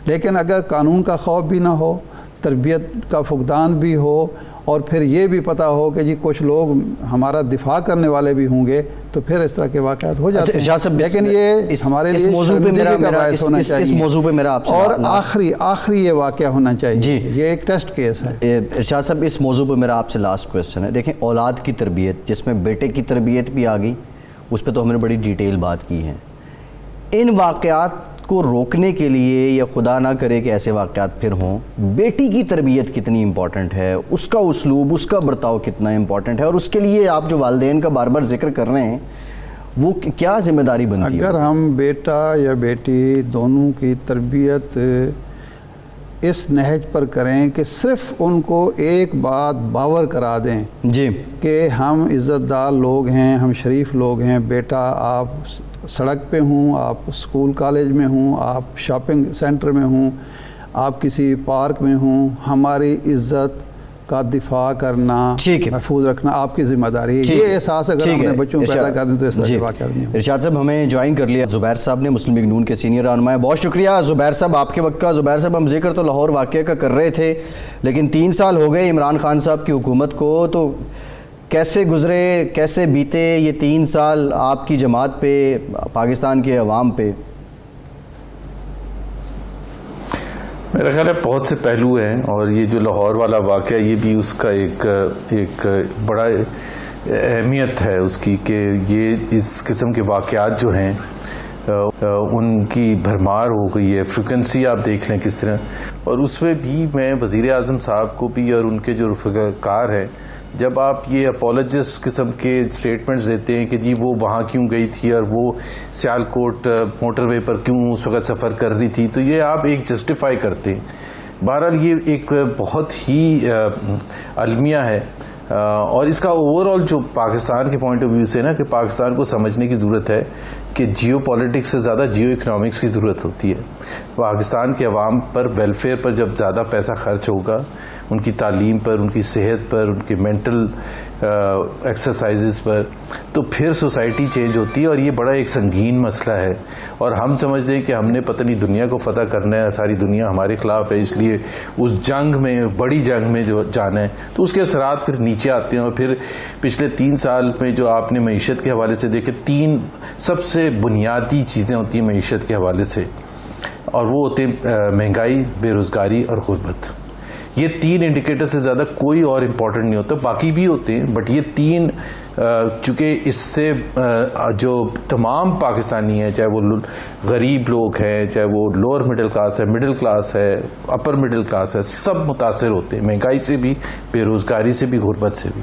لیکن اگر قانون کا خوف بھی نہ ہو، تربیت کا فقدان بھی ہو، اور پھر یہ بھی پتہ ہو کہ جی کچھ لوگ ہمارا دفاع کرنے والے بھی ہوں گے، تو پھر اس طرح کے واقعات ہو جاتے ہیں۔ لیکن یہ ہمارے لیے شرمندگی کا باعث ہونا چاہیے، اس موضوع پہ میرا آپ سے اور آخری یہ واقعہ ہونا چاہیے، یہ ایک ٹیسٹ کیس ہے۔ ارشاد صاحب، اس موضوع پہ میرا آپ سے لاسٹ کویسچن ہے۔ دیکھیں، اولاد کی تربیت، جس میں بیٹے کی تربیت بھی آ گئی، اس پہ تو ہم نے بڑی ڈیٹیل بات کی ہے۔ ان واقعات کو روکنے کے لیے، یا خدا نہ کرے کہ ایسے واقعات پھر ہوں، بیٹی کی تربیت کتنی امپورٹنٹ ہے، اس کا اسلوب، اس کا برتاؤ کتنا امپورٹنٹ ہے، اور اس کے لیے آپ جو والدین کا بار بار ذکر کر رہے ہیں وہ کیا ذمہ داری بنتی ہے؟ اگر ہم بیٹا یا بیٹی دونوں کی تربیت اس نہج پر کریں کہ صرف ان کو ایک بات باور کرا دیں جی کہ ہم عزت دار لوگ ہیں، ہم شریف لوگ ہیں، بیٹا آپ سڑک پہ ہوں، آپ اسکول کالج میں ہوں، آپ شاپنگ سینٹر میں ہوں، آپ کسی پارک میں ہوں، ہماری عزت کا دفاع کرنا، محفوظ رکھنا آپ کی ذمہ داری ہے۔ یہ احساس اگر ہم نے بچوں کو پیدا کر دیں تو اس طرح کے واقعات نہیں ہوں۔ ارشاد صاحب، ہمیں جوائن کر لیا زبیر صاحب نے، مسلم لیگ نون کے سینئر رہنما ہیں۔ بہت شکریہ زبیر صاحب آپ کے وقت کا۔ زبیر صاحب، ہم ذکر تو لاہور واقعہ کا کر رہے تھے، لیکن 3 سال ہو گئے عمران خان صاحب کی حکومت کو، تو کیسے گزرے، کیسے بیتے یہ 3 سال آپ کی جماعت پہ، پاکستان کے عوام پہ؟ میرا خیال ہے بہت سے پہلو ہیں، اور یہ جو لاہور والا واقعہ، یہ بھی اس کا ایک بڑا اہمیت ہے اس کی، کہ یہ اس قسم کے واقعات جو ہیں ان کی بھرمار ہو گئی ہے، فریکوینسی آپ دیکھ لیں کس طرح۔ اور اس میں بھی میں وزیر اعظم صاحب کو بھی اور ان کے جو رفقا کار ہیں، جب آپ یہ اپولوجسٹ قسم کے سٹیٹمنٹس دیتے ہیں کہ جی وہ وہاں کیوں گئی تھی اور وہ سیالکوٹ موٹر وے پر کیوں اس وقت سفر کر رہی تھی، تو یہ آپ ایک جسٹیفائی کرتے ہیں۔ بہرحال یہ ایک بہت ہی المیہ ہے، اور اس کا اوور آل جو پاکستان کے پوائنٹ آف ویو سے نا، کہ پاکستان کو سمجھنے کی ضرورت ہے کہ جیو پالیٹکس سے زیادہ جیو اکنامکس کی ضرورت ہوتی ہے۔ پاکستان کے عوام پر ویلفیئر پر جب زیادہ پیسہ خرچ ہوگا، ان کی تعلیم پر، ان کی صحت پر، ان کی مینٹل ایکسرسائزز پر، تو پھر سوسائٹی چینج ہوتی ہے، اور یہ بڑا ایک سنگین مسئلہ ہے۔ اور ہم سمجھتے ہیں کہ ہم نے پتہ نہیں دنیا کو فتح کرنا ہے، ساری دنیا ہمارے خلاف ہے، اس لیے اس جنگ میں، بڑی جنگ میں جو جانا ہے، تو اس کے اثرات پھر نیچے آتے ہیں۔ اور پھر پچھلے 3 سال میں جو آپ نے معیشت کے حوالے سے دیکھے، 3 سب سے بنیادی چیزیں ہوتی ہیں معیشت کے حوالے سے، اور وہ ہوتے ہیں مہنگائی، بے روزگاری اور غربت۔ یہ 3 انڈیکیٹر سے زیادہ کوئی اور امپورٹنٹ نہیں ہوتا. باقی بھی ہوتے ہیں بٹ یہ 3 چونکہ اس سے جو تمام پاکستانی ہیں, چاہے وہ غریب لوگ ہیں, چاہے وہ لوور مڈل کلاس ہے, مڈل کلاس ہے, اپر مڈل کلاس ہے, سب متاثر ہوتے ہیں, مہنگائی سے بھی, بے روزگاری سے بھی, غربت سے بھی.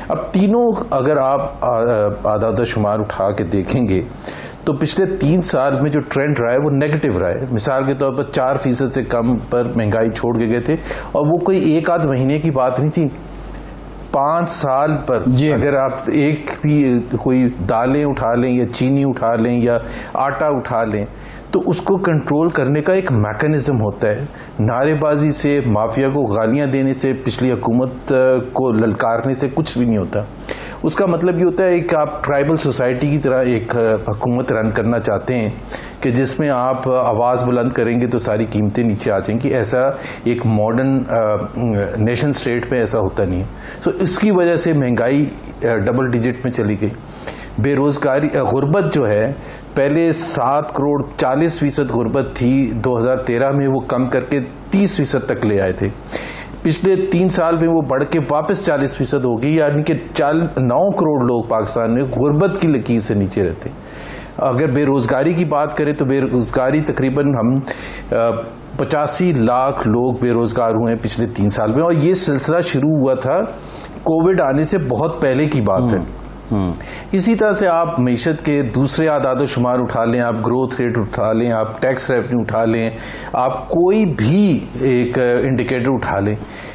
اب تینوں اگر آپ اعداد شمار اٹھا کے دیکھیں گے تو پچھلے 3 سال میں جو ٹرینڈ رہا ہے وہ نیگیٹو رہا ہے. مثال کے طور پر 4% سے کم پر مہنگائی چھوڑ کے گئے تھے, اور وہ کوئی 1 مہینے کی بات نہیں تھی. 5 سال پر اگر آپ ایک بھی کوئی دالیں اٹھا لیں یا چینی اٹھا لیں یا آٹا اٹھا لیں تو اس کو کنٹرول کرنے کا ایک میکانزم ہوتا ہے. نعرے بازی سے, مافیا کو گالیاں دینے سے, پچھلی حکومت کو للکارنے سے کچھ بھی نہیں ہوتا. اس کا مطلب یہ ہوتا ہے کہ آپ ٹرائبل سوسائٹی کی طرح ایک حکومت رن کرنا چاہتے ہیں کہ جس میں آپ آواز بلند کریں گے تو ساری قیمتیں نیچے آ جائیں گی. ایسا ایک ماڈرن نیشن سٹیٹ میں ایسا ہوتا نہیں ہے. سو اس کی وجہ سے مہنگائی ڈبل ڈیجٹ میں چلی گئی. بے روزگاری, غربت جو ہے پہلے 7 کروڑ 40% غربت تھی, 2013 میں وہ کم کر کے 30% تک لے آئے تھے. پچھلے 3 سال میں وہ بڑھ کے واپس 40% ہو گئی, یعنی کہ 9 کروڑ لوگ پاکستان میں غربت کی لکیر سے نیچے رہتے. اگر بے روزگاری کی بات کریں تو بے روزگاری تقریباً ہم 85 لاکھ لوگ بے روزگار ہوئے ہیں پچھلے 3 سال میں, اور یہ سلسلہ شروع ہوا تھا کووڈ آنے سے بہت پہلے کی بات ہے. اسی طرح سے آپ معیشت کے دوسرے اعداد و شمار اٹھا لیں, آپ گروتھ ریٹ اٹھا لیں, آپ ٹیکس ریونیو اٹھا لیں, آپ کوئی بھی ایک انڈیکیٹر اٹھا لیں,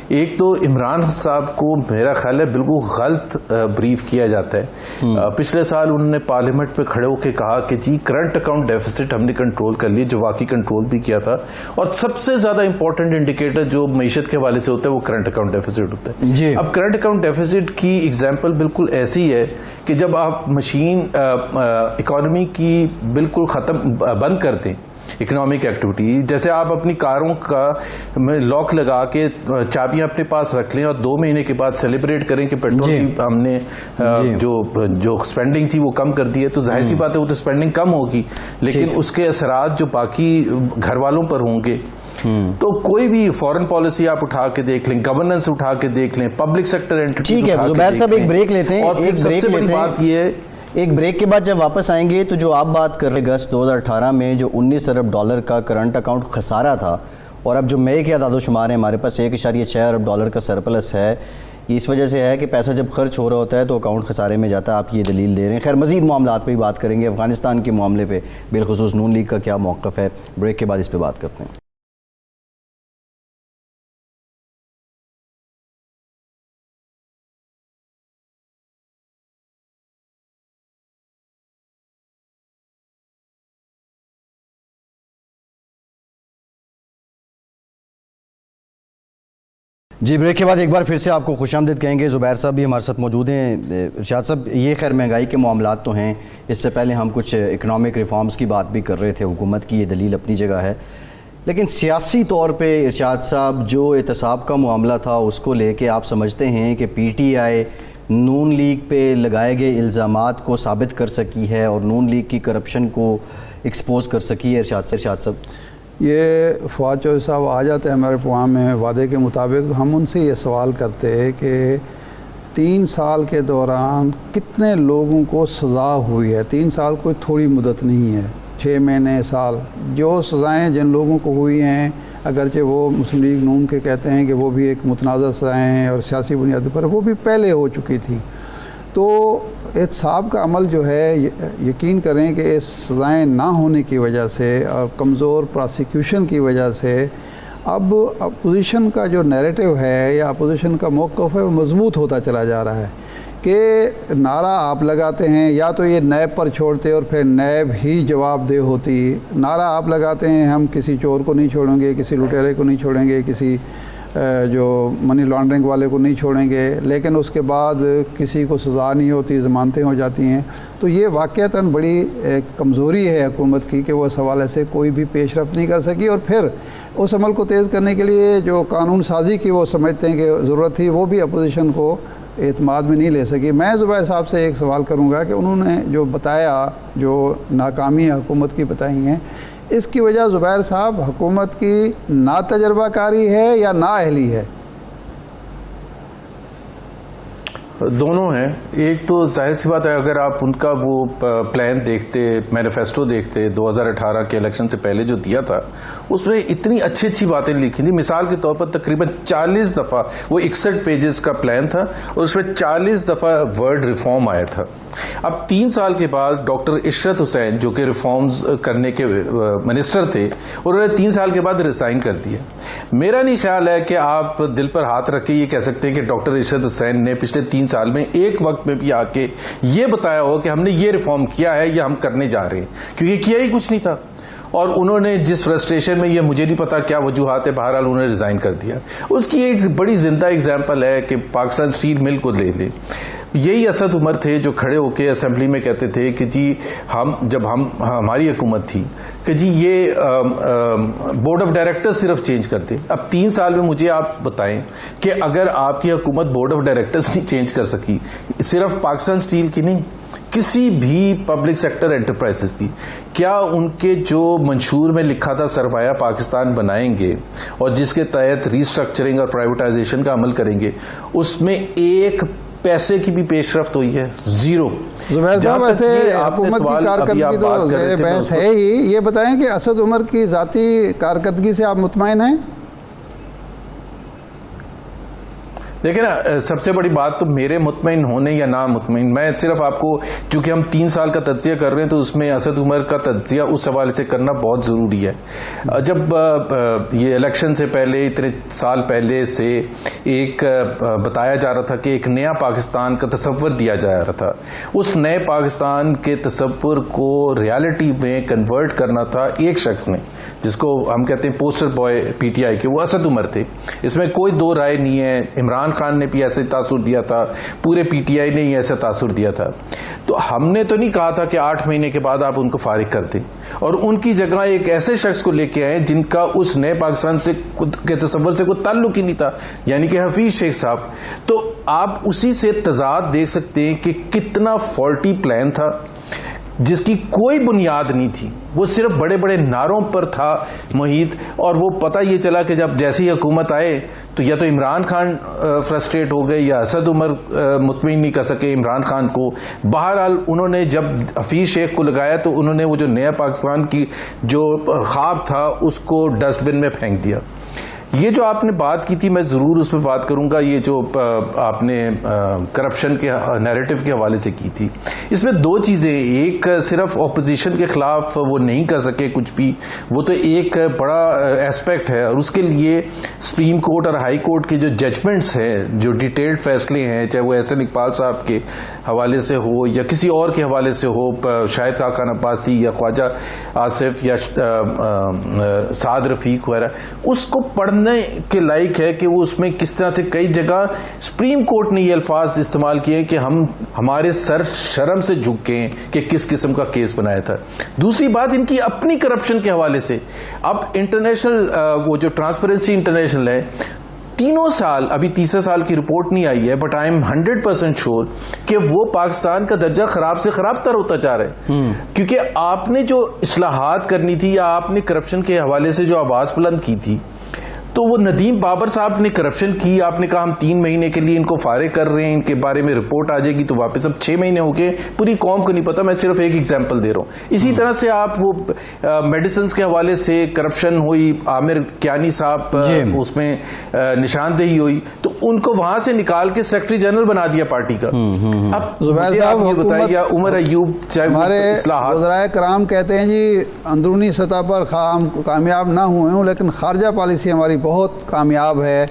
ایک تو عمران صاحب کو میرا خیال ہے بالکل غلط بریف کیا جاتا ہے. پچھلے سال انہوں نے پارلیمنٹ میں کھڑے ہو کے کہا کہ جی کرنٹ اکاؤنٹ ڈیفیسٹ ہم نے کنٹرول کر لیا, جو واقعی کنٹرول بھی کیا تھا. اور سب سے زیادہ امپورٹنٹ انڈیکیٹر جو معیشت کے حوالے سے ہوتا ہے وہ کرنٹ اکاؤنٹ ڈیفیسٹ ہوتا ہے. اب کرنٹ اکاؤنٹ ڈیفیسٹ کی ایگزامپل بالکل ایسی ہے کہ جب آپ مشین اکانومی کی بالکل بند کر دیں, اکنامک ایکٹیویٹی, جیسے آپ اپنی کاروں کا لاک لگا کے چابیاں اپنے پاس رکھ لیں اور 2 مہینے کے بعد سیلیبریٹ کریں کہ پیٹرول کی ہم نے جو اسپینڈنگ تھی وہ کم کر دی ہے, تو ظاہر سی بات ہے وہ تو اسپینڈنگ کم ہوگی, لیکن اس کے اثرات جو باقی گھر والوں پر ہوں گے. تو کوئی بھی فورن پالیسی آپ اٹھا کے دیکھ لیں, گورننس اٹھا کے دیکھ لیں, پبلک سیکٹر اینٹیز ٹھیک ہے. زبیر صاحب ایک بریک لیتے ہیں, اور سب سے بڑی بات یہ ہے ایک بریک کے بعد جب واپس آئیں گے تو جو آپ بات کر رہے اگست 2018 میں جو $19 ارب کا کرنٹ اکاؤنٹ خسارہ تھا, اور اب جو مئی کے اعداد و شمار ہیں ہمارے پاس $1.6 ارب کا سرپلس ہے, اس وجہ سے ہے کہ پیسہ جب خرچ ہو رہا ہوتا ہے تو اکاؤنٹ خسارے میں جاتا ہے. آپ یہ دلیل دے رہے ہیں. خیر مزید معاملات پہ بھی بات کریں گے. افغانستان کے معاملے پہ بالخصوص نون لیگ کا کیا موقف ہے, بریک کے بعد اس پہ بات کرتے ہیں. جی بریک کے بعد ایک بار پھر سے آپ کو خوش آمدید کہیں گے. زبیر صاحب بھی ہمارے ساتھ موجود ہیں. ارشاد صاحب, یہ خیر مہنگائی کے معاملات تو ہیں, اس سے پہلے ہم کچھ اکنامک ریفارمز کی بات بھی کر رہے تھے. حکومت کی یہ دلیل اپنی جگہ ہے, لیکن سیاسی طور پہ ارشاد صاحب جو احتساب کا معاملہ تھا اس کو لے کے آپ سمجھتے ہیں کہ P T I known league پہ لگائے گئے الزامات کو ثابت کر سکی ہے اور نون لیگ کی کرپشن کو ایکسپوز کر سکی ہے؟ ارشاد صاحب یہ فواد چودھری صاحب آ جاتے ہیں ہمارے پروگرام میں وعدے کے مطابق, تو ہم ان سے یہ سوال کرتے ہیں کہ 3 سال کے دوران کتنے لوگوں کو سزا ہوئی ہے. 3 سال کوئی تھوڑی مدت نہیں ہے, 6 مہینے, سال. جو سزائیں جن لوگوں کو ہوئی ہیں, اگرچہ وہ مسلم لیگ نون کے کہتے ہیں کہ وہ بھی ایک متنازع سزائیں ہیں اور سیاسی بنیادوں پر وہ بھی پہلے ہو چکی تھی, تو احتساب کا عمل جو ہے یقین کریں کہ اس سزائیں نہ ہونے کی وجہ سے اور کمزور پراسیکیوشن کی وجہ سے اب اپوزیشن کا جو نیریٹو ہے یا اپوزیشن کا موقف ہے وہ مضبوط ہوتا چلا جا رہا ہے. کہ نعرہ آپ لگاتے ہیں, یا تو یہ نیب پر چھوڑتے اور پھر نیب ہی جواب دہ ہوتی. نعرہ آپ لگاتے ہیں ہم کسی چور کو نہیں چھوڑیں گے, کسی لٹیرے کو نہیں چھوڑیں گے, کسی جو منی لانڈرنگ والے کو نہیں چھوڑیں گے, لیکن اس کے بعد کسی کو سزا نہیں ہوتی, ضمانتیں ہو جاتی ہیں. تو یہ واقعتاً بڑی ایک کمزوری ہے حکومت کی کہ وہ اس حوالے سے کوئی بھی پیش رفت نہیں کر سکی, اور پھر اس عمل کو تیز کرنے کے لیے جو قانون سازی کی وہ سمجھتے ہیں کہ ضرورت تھی, وہ بھی اپوزیشن کو اعتماد میں نہیں لے سکی. میں زبیر صاحب سے ایک سوال کروں گا کہ انہوں نے جو بتایا, جو ناکامی حکومت کی بتائی ہیں, اس کی وجہ زبیر صاحب حکومت کی نا تجربہ کاری ہے یا نا اہلی ہے؟ دونوں ہیں. ایک تو ظاہر سی بات ہے اگر آپ ان کا وہ پلان دیکھتے, مینیفیسٹو دیکھتے 2018 کے الیکشن سے پہلے جو دیا تھا, اس میں اتنی اچھی اچھی باتیں لکھی تھیں. مثال کے طور پر تقریباً 40 دفعہ, وہ 61 پیجز کا پلان تھا اور اس میں 40 دفعہ ورڈ ریفارم آیا تھا. اب 3 سال کے بعد ڈاکٹر عشرت حسین جو کہ ریفارمز کرنے کے منسٹر تھے, اور انہوں نے 3 سال کے بعد ریزائن کر دیا. میرا نہیں خیال ہے کہ آپ دل پر ہاتھ رکھ کے یہ کہہ سکتے ہیں کہ ڈاکٹر عشرت حسین نے پچھلے 3 سال میں ایک وقت میں بھی آ کے یہ بتایا ہو کہ ہم نے یہ ریفارم کیا ہے یا ہم کرنے جا رہے ہیں, کیونکہ کیا ہی کچھ نہیں تھا. اور انہوں نے جس فرسٹریشن میں, یہ مجھے نہیں پتا کیا وجوہات ہے, بہرحال انہوں نے ریزائن کر دیا. اس کی ایک بڑی زندہ اگزامپل ہے کہ پاکستان اسٹیل مل کو لے لیں. یہی اسد عمر تھے جو کھڑے ہو کے اسمبلی میں کہتے تھے کہ جی ہماری حکومت تھی کہ جی یہ بورڈ آف ڈائریکٹر صرف چینج کرتے. اب 3 سال میں مجھے آپ بتائیں کہ اگر آپ کی حکومت بورڈ آف ڈائریکٹرز نہیں چینج کر سکی, صرف پاکستان اسٹیل کی نہیں, کسی بھی پبلک سیکٹر انٹرپرائزز کی, کیا ان کے جو منشور میں لکھا تھا سرمایہ پاکستان بنائیں گے اور جس کے تحت ریسٹرکچرنگ اور پرائیویٹائزیشن کا عمل کریں گے, اس میں ایک پیسے کی بھی پیش رفت ہوئی ہے؟ زیرو. زبیر صاحب, ایسے حکومت کی کارکردگی تو زیر بحث ہے ہی. یہ بتائیں کہ اسد عمر کی ذاتی کارکردگی سے آپ مطمئن ہیں؟ دیکھیں نا, سب سے بڑی بات تو میرے مطمئن ہونے یا نہ مطمئن, میں صرف آپ کو, چونکہ ہم 3 سال کا تجزیہ کر رہے ہیں تو اس میں اسد عمر کا تجزیہ اس حوالے سے کرنا بہت ضروری ہے. جب یہ الیکشن سے پہلے, اتنے سال پہلے سے ایک بتایا جا رہا تھا کہ ایک نیا پاکستان کا تصور دیا جا رہا تھا, اس نئے پاکستان کے تصور کو ریالٹی میں کنورٹ کرنا تھا ایک شخص نے, جس کو ہم کہتے ہیں poster boy P T I کے, وہ اسد عمر تھے. اس میں کوئی دو رائے نہیں ہے. عمران خان نے بھی ایسے تاثر دیا تھا, پورے پی ٹی آئی نے ہی ایسا تاثر دیا تھا. تو ہم نے تو نہیں کہا تھا کہ 8 مہینے کے بعد آپ ان کو فارغ کر دیں اور ان کی جگہ ایک ایسے شخص کو لے کے آئے جن کا اس نئے پاکستان سے کے تصور سے کوئی تعلق ہی نہیں تھا, یعنی کہ حفیظ شیخ صاحب. تو آپ اسی سے تضاد دیکھ سکتے ہیں کہ کتنا فالٹی پلان تھا جس کی کوئی بنیاد نہیں تھی, وہ صرف بڑے بڑے نعروں پر تھا محیط. اور وہ پتہ یہ چلا کہ جب جیسی حکومت آئے تو یا تو عمران خان فرسٹریٹ ہو گئے یا اسد عمر مطمئن نہیں کر سکے عمران خان کو. بہرحال انہوں نے جب حفیظ شیخ کو لگایا تو انہوں نے وہ جو نیا پاکستان کی جو خواب تھا اس کو ڈسٹ بن میں پھینک دیا. یہ جو آپ نے بات کی تھی, میں ضرور اس پہ بات کروں گا, یہ جو آپ نے کرپشن کے نیریٹو کے حوالے سے کی تھی, اس میں 2 چیزیں. ایک صرف اپوزیشن کے خلاف وہ نہیں کر سکے کچھ بھی, وہ تو ایک بڑا ایسپیکٹ ہے, اور اس کے لیے سپریم کورٹ اور ہائی کورٹ کے جو ججمنٹس ہیں, جو ڈیٹیلڈ فیصلے ہیں, چاہے وہ احسن اقبال صاحب کے حوالے سے ہو یا کسی اور کے حوالے سے ہو, شاہد خاقان عباسی یا خواجہ آصف یا سعد رفیق وغیرہ, اس کو پڑھنے کے لائق ہے کہ وہ اس میں کس طرح سے کئی جگہ سپریم کورٹ نے یہ الفاظ استعمال کیے کہ ہم ہمارے سر شرم سے جھک گئے کہ کس قسم کا کیس بنایا تھا. دوسری بات ان کی اپنی کرپشن کے حوالے سے, اب انٹرنیشنل وہ جو ٹرانسپیرنسی انٹرنیشنل ہے, 3 سال, ابھی 3 سال کی رپورٹ نہیں آئی ہے, بٹ آئی ایم 100% شیور کہ وہ پاکستان کا درجہ خراب سے خراب تر ہوتا جا رہا ہے. کیونکہ آپ نے جو اصلاحات کرنی تھی یا آپ نے کرپشن کے حوالے سے جو آواز بلند کی تھی, تو وہ ندیم بابر صاحب نے کرپشن کی, آپ نے کہا ہم 3 مہینے کے لیے ان کو فارغ کر رہے ہیں, ان کے بارے میں رپورٹ آ جائے گی تو واپس. اب 6 مہینے ہو گئے, پوری قوم کو نہیں پتا, میں صرف ایک ایگزامپل دے رہا ہوں. اسی طرح سے آپ وہ میڈیسنز کے حوالے سے کرپشن ہوئی, عامر کیانی صاحب اس میں نشاندہی ہوئی, تو ان کو وہاں سے نکال کے سیکرٹری جنرل بنا دیا پارٹی کا. اب زبیر صاحب, یہ بتائیے, یا عمر ایوب, ہمارے وزرائے کرام کہتے ہیں جی اندرونی سطح پر کامیاب نہ ہوئے ہوں لیکن خارجہ پالیسی ہماری بہت کامیاب ہے,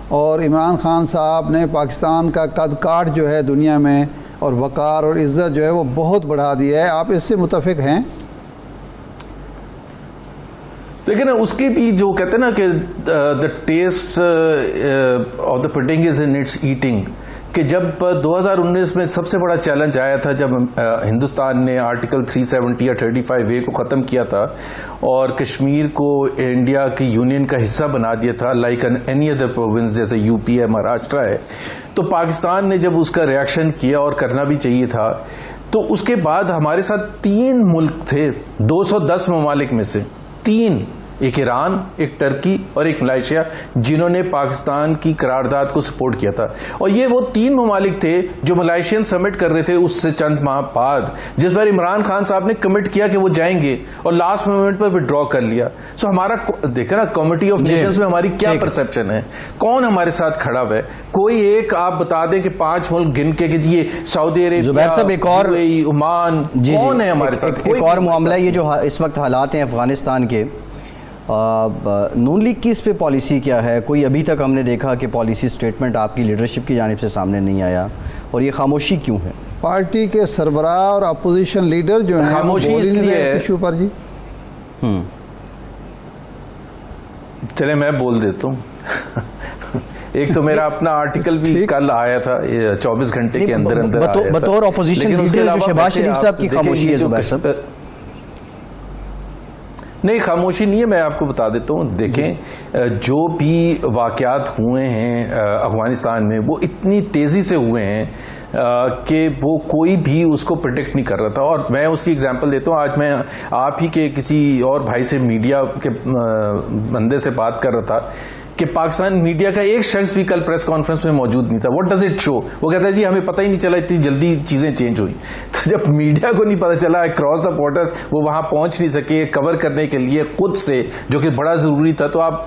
اور عمران خان صاحب نے پاکستان کا قد کاٹ جو ہے دنیا میں اور وقار اور عزت جو ہے وہ بہت بڑھا دیا ہے. آپ اس سے متفق ہیں؟ لیکن اس کی بھی جو کہتے ہیں نا کہ the test of the pudding is in its eating, کہ جب 2019 میں سب سے بڑا چیلنج آیا تھا جب ہندوستان نے آرٹیکل 370 یا 35A کو ختم کیا تھا اور کشمیر کو انڈیا کی یونین کا حصہ بنا دیا تھا, لائک اینی ادر پروونس جیسے یو پی ہے, مہاراشٹرا ہے, تو پاکستان نے جب اس کا ریاکشن کیا, اور کرنا بھی چاہیے تھا, تو اس کے بعد ہمارے ساتھ 3 ملک تھے 210 ممالک میں سے, 3 ایک ایران، ایک ٹرکی اور ایک ملائیشیا، جنہوں نے پاکستان کی قرارداد کو سپورٹ کیا تھا. اور یہ وہ 3 ممالک تھے جو ملائیشین سمٹ کر رہے تھے اس سے چند ماہ بعد، جس پر عمران خان صاحب نے کمٹ کیا کہ وہ جائیں گے اور لاسٹ مومنٹ پر وڈرا کر لیا. سو ہمارا دیکھیں نا کمیٹی آف نیشنز میں ہماری کیا پرسپشن ہے، کون ہمارے ساتھ کھڑا ہوا ہے. کوئی ایک آپ بتا دیں کہ 5 ملک گن کے کہ یہ سعودی عربیہ، عمان، کون ہے ہمارے ساتھ؟ ایک اور معاملہ یہ جو اس وقت حالات ہیں افغانستان کے، نون لیگ کی اس پہ پالیسی کیا ہے؟ کوئی ابھی تک ہم نے دیکھا کہ پالیسی سٹیٹمنٹ آپ کی لیڈرشپ کی جانب سے سامنے نہیں آیا، اور یہ خاموشی کیوں ہے؟ پارٹی کے سربراہ اور اپوزیشن لیڈر جو ہیں خاموشی اس لیے ہے، ایشو پر جی چلے میں بول دیتا ہوں. ایک تو میرا اپنا آرٹیکل بھی کل آیا تھا، 24 گھنٹے کے اندر اندر آیا تھا. بطور اپوزیشن لیڈر جو شہباز شریف صاحب کی خاموشی ہے زبیر صاحب؟ نہیں، خاموشی نہیں ہے، میں آپ کو بتا دیتا ہوں. دیکھیں، جو بھی واقعات ہوئے ہیں افغانستان میں وہ اتنی تیزی سے ہوئے ہیں کہ وہ کوئی بھی اس کو پریڈکٹ نہیں کر رہا تھا. اور میں اس کی اگزامپل دیتا ہوں. آج میں آپ ہی کے کسی اور بھائی سے، میڈیا کے بندے سے بات کر رہا تھا کہ پاکستان میڈیا کا ایک شخص بھی کل پریس کانفرنس میں موجود نہیں تھا. واٹ ڈز اٹ شو؟ وہ کہتا ہے جی ہمیں پتہ ہی نہیں چلا اتنی جلدی چیزیں چینج ہوئی. تو جب میڈیا کو نہیں پتہ چلا اکراس دا بارڈر وہ وہاں پہنچ نہیں سکے کور کرنے کے لیے خود سے، جو کہ بڑا ضروری تھا. تو آپ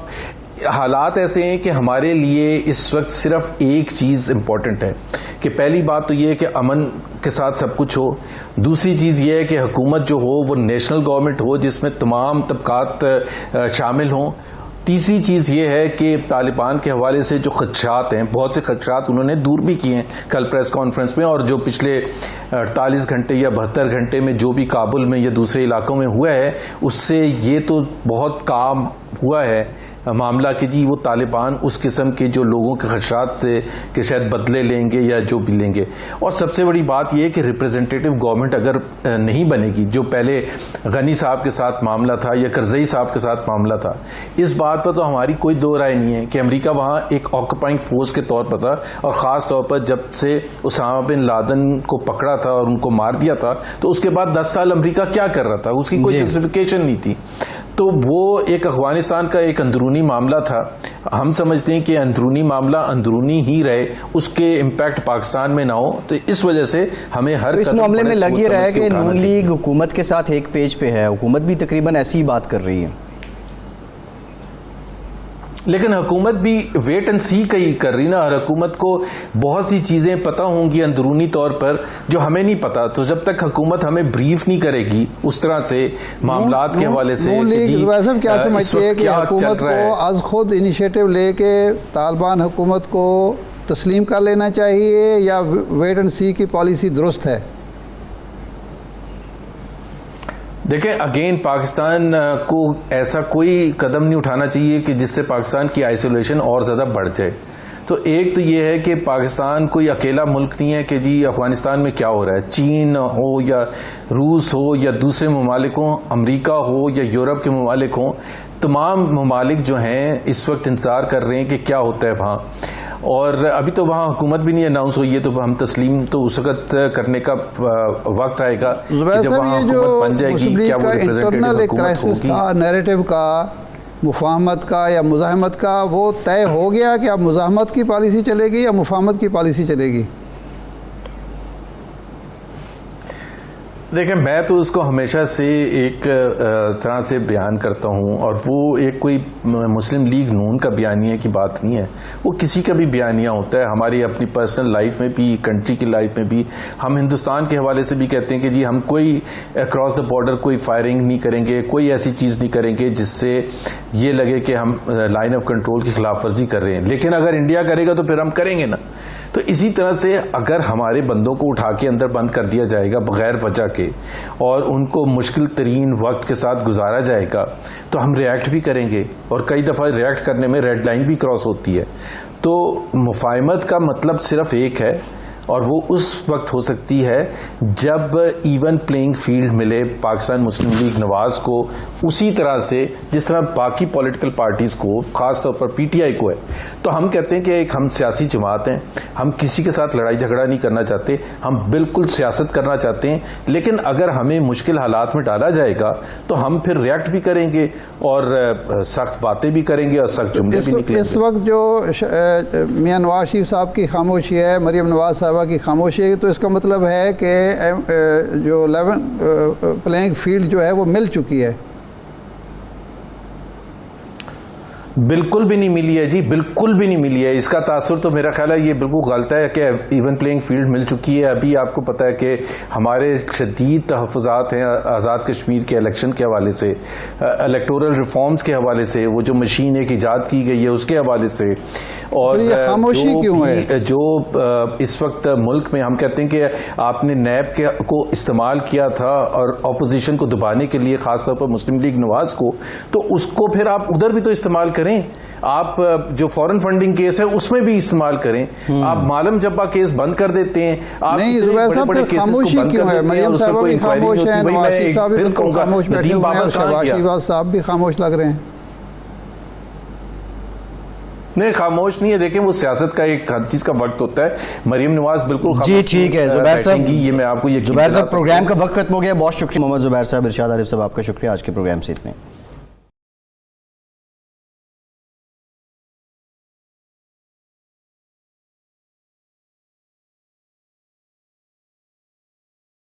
حالات ایسے ہیں کہ ہمارے لیے اس وقت صرف ایک چیز امپورٹنٹ ہے کہ پہلی بات تو یہ ہے کہ امن کے ساتھ سب کچھ ہو. دوسری چیز یہ ہے کہ حکومت جو ہو وہ نیشنل گورنمنٹ ہو جس میں تمام طبقات شامل ہوں. تیسری چیز یہ ہے کہ طالبان کے حوالے سے جو خدشات ہیں، بہت سے خدشات انہوں نے دور بھی کیے ہیں کل پریس کانفرنس میں، اور جو پچھلے 48 گھنٹے یا 72 گھنٹے میں جو بھی کابل میں یا دوسرے علاقوں میں ہوا ہے اس سے یہ تو بہت کام ہوا ہے معاملہ کہ جی وہ طالبان اس قسم کے جو لوگوں کے خدشات سے کہ شاید بدلے لیں گے یا جو بھی لیں گے. اور سب سے بڑی بات یہ ہے کہ ریپریزنٹیٹیو گورنمنٹ اگر نہیں بنے گی، جو پہلے غنی صاحب کے ساتھ معاملہ تھا یا کرزئی صاحب کے ساتھ معاملہ تھا، اس بات پر تو ہماری کوئی دو رائے نہیں ہے کہ امریکہ وہاں ایک آکوپائنگ فورس کے طور پر تھا. اور خاص طور پر جب سے اسامہ بن لادن کو پکڑا تھا اور ان کو مار دیا تھا تو اس کے بعد 10 سال امریکہ کیا کر رہا تھا؟ اس کی کوئی جسٹیفیکیشن نہیں تھی. تو وہ ایک افغانستان کا ایک اندرونی معاملہ تھا. ہم سمجھتے ہیں کہ اندرونی معاملہ اندرونی ہی رہے، اس کے امپیکٹ پاکستان میں نہ ہو. تو اس وجہ سے ہمیں ہر اس معاملے میں لگ یہ رہا ہے کہ نون لیگ حکومت کے ساتھ ایک پیج پہ ہے، حکومت بھی تقریباً ایسی ہی بات کر رہی ہے. لیکن حکومت بھی ویٹ اینڈ سی کا ہی کر رہی نا. اور حکومت کو بہت سی چیزیں پتہ ہوں گی اندرونی طور پر جو ہمیں نہیں پتا. تو جب تک حکومت ہمیں بریف نہیں کرے گی اس طرح سے معاملات کے حوالے سے، نون لیگ ویسے کیا سمجھتی ہے کہ حکومت کو از خود انیشیٹو لے کے طالبان حکومت کو تسلیم کر لینا چاہیے یا ویٹ اینڈ سی کی پالیسی درست ہے؟ دیکھیں، اگین پاکستان کو ایسا کوئی قدم نہیں اٹھانا چاہیے کہ جس سے پاکستان کی آئسولیشن اور زیادہ بڑھ جائے. تو ایک تو یہ ہے کہ پاکستان کوئی اکیلا ملک نہیں ہے کہ جی افغانستان میں کیا ہو رہا ہے. چین ہو یا روس ہو یا دوسرے ممالک ہوں، امریکہ ہو یا یورپ کے ممالک ہوں، تمام ممالک جو ہیں اس وقت انتظار کر رہے ہیں کہ کیا ہوتا ہے وہاں. اور ابھی تو وہاں حکومت بھی نہیں اناؤنس ہوئی ہے، تو ہم تسلیم تو اس وقت کرنے کا وقت آئے گا جب وہاں حکومت بن جائے گی. کیا وہ انٹرنل ایک کرائسس تھا نیریٹو کا، مفاہمت کا یا مزاحمت کا، وہ طے ہو گیا کہ اب مزاحمت کی پالیسی چلے گی یا مفاہمت کی پالیسی چلے گی؟ دیکھیں، میں تو اس کو ہمیشہ سے ایک طرح سے بیان کرتا ہوں، اور وہ ایک کوئی مسلم لیگ نون کا بیانیہ کی بات نہیں ہے، وہ کسی کا بھی بیانیہ ہوتا ہے. ہماری اپنی پرسنل لائف میں بھی، کنٹری کی لائف میں بھی، ہم ہندوستان کے حوالے سے بھی کہتے ہیں کہ جی ہم کوئی اکراس دا بارڈر کوئی فائرنگ نہیں کریں گے، کوئی ایسی چیز نہیں کریں گے جس سے یہ لگے کہ ہم لائن آف کنٹرول کی خلاف ورزی کر رہے ہیں. لیکن اگر انڈیا کرے گا تو پھر ہم کریں گے نا. تو اسی طرح سے اگر ہمارے بندوں کو اٹھا کے اندر بند کر دیا جائے گا بغیر وجہ کے، اور ان کو مشکل ترین وقت کے ساتھ گزارا جائے گا، تو ہم ریئیکٹ بھی کریں گے. اور کئی دفعہ ریئیکٹ کرنے میں ریڈ لائن بھی کراس ہوتی ہے. تو مفاہمت کا مطلب صرف ایک ہے، اور وہ اس وقت ہو سکتی ہے جب ایون پلینگ فیلڈ ملے پاکستان مسلم لیگ نواز کو اسی طرح سے جس طرح باقی پولیٹیکل پارٹیز کو، خاص طور پر پی ٹی آئی کو ہے. تو ہم کہتے ہیں کہ ایک ہم سیاسی جماعت ہیں، ہم کسی کے ساتھ لڑائی جھگڑا نہیں کرنا چاہتے، ہم بالکل سیاست کرنا چاہتے ہیں، لیکن اگر ہمیں مشکل حالات میں ڈالا جائے گا تو ہم پھر ریئیکٹ بھی کریں گے اور سخت باتیں بھی کریں گے اور سخت جملے بھی نکلیں گے. اس وقت جو میاں نواز شریف صاحب کی خاموشی ہے، مریم نواز صاحبہ کی خاموشی ہے، تو اس کا مطلب ہے کہ جو پلینگ فیلڈ جو ہے وہ مل چکی ہے. بالکل بھی نہیں ملی ہے جی، بالکل بھی نہیں ملی ہے. اس کا تاثر تو میرا خیال ہے یہ بالکل غلط ہے کہ ایون پلینگ فیلڈ مل چکی ہے. ابھی آپ کو پتا ہے کہ ہمارے شدید تحفظات ہیں آزاد کشمیر کے الیکشن کے حوالے سے، الیکٹورل ریفارمز کے حوالے سے، وہ جو مشین ایک ایجاد کی گئی ہے اس کے حوالے سے. اور یہ خاموشی کیوں ہے؟ جو اس وقت ملک میں ہم کہتے ہیں کہ آپ نے نیب کو استعمال کیا تھا اور اپوزیشن کو دبانے کے لیے، خاص طور پر مسلم لیگ نواز کو، تو اس کو پھر آپ ادھر بھی تو استعمال کریں. آپ جو فورن فنڈنگ کیس ہے اس میں بھی استعمال کریں. آپ معلم جبا کیس بند کر دیتے ہیں. نہیں زبیر صاحب پھر خاموشی کیوں ہے؟ مریم صاحبہ بھی خاموش ہیں، نواز شریف صاحب بھی بالکل خاموش بیٹھے ہوئے ہیں، اور شہباز شریف صاحب بھی خاموش لگ رہے ہیں. نہیں خاموش نہیں ہے. دیکھیں وہ سیاست کا ایک ہر چیز کا وقت ہوتا ہے. مریم نواز بالکل خاموش. جی ٹھیک ہے زبیر صاحب، یہ میں آپ کو زبیر صاحب پروگرام کا وقت ختم ہو گیا. بہت شکریہ محمد زبیر صاحب. ارشاد عارف صاحب آپ کا شکریہ. آج کے پروگرام سے اتنے.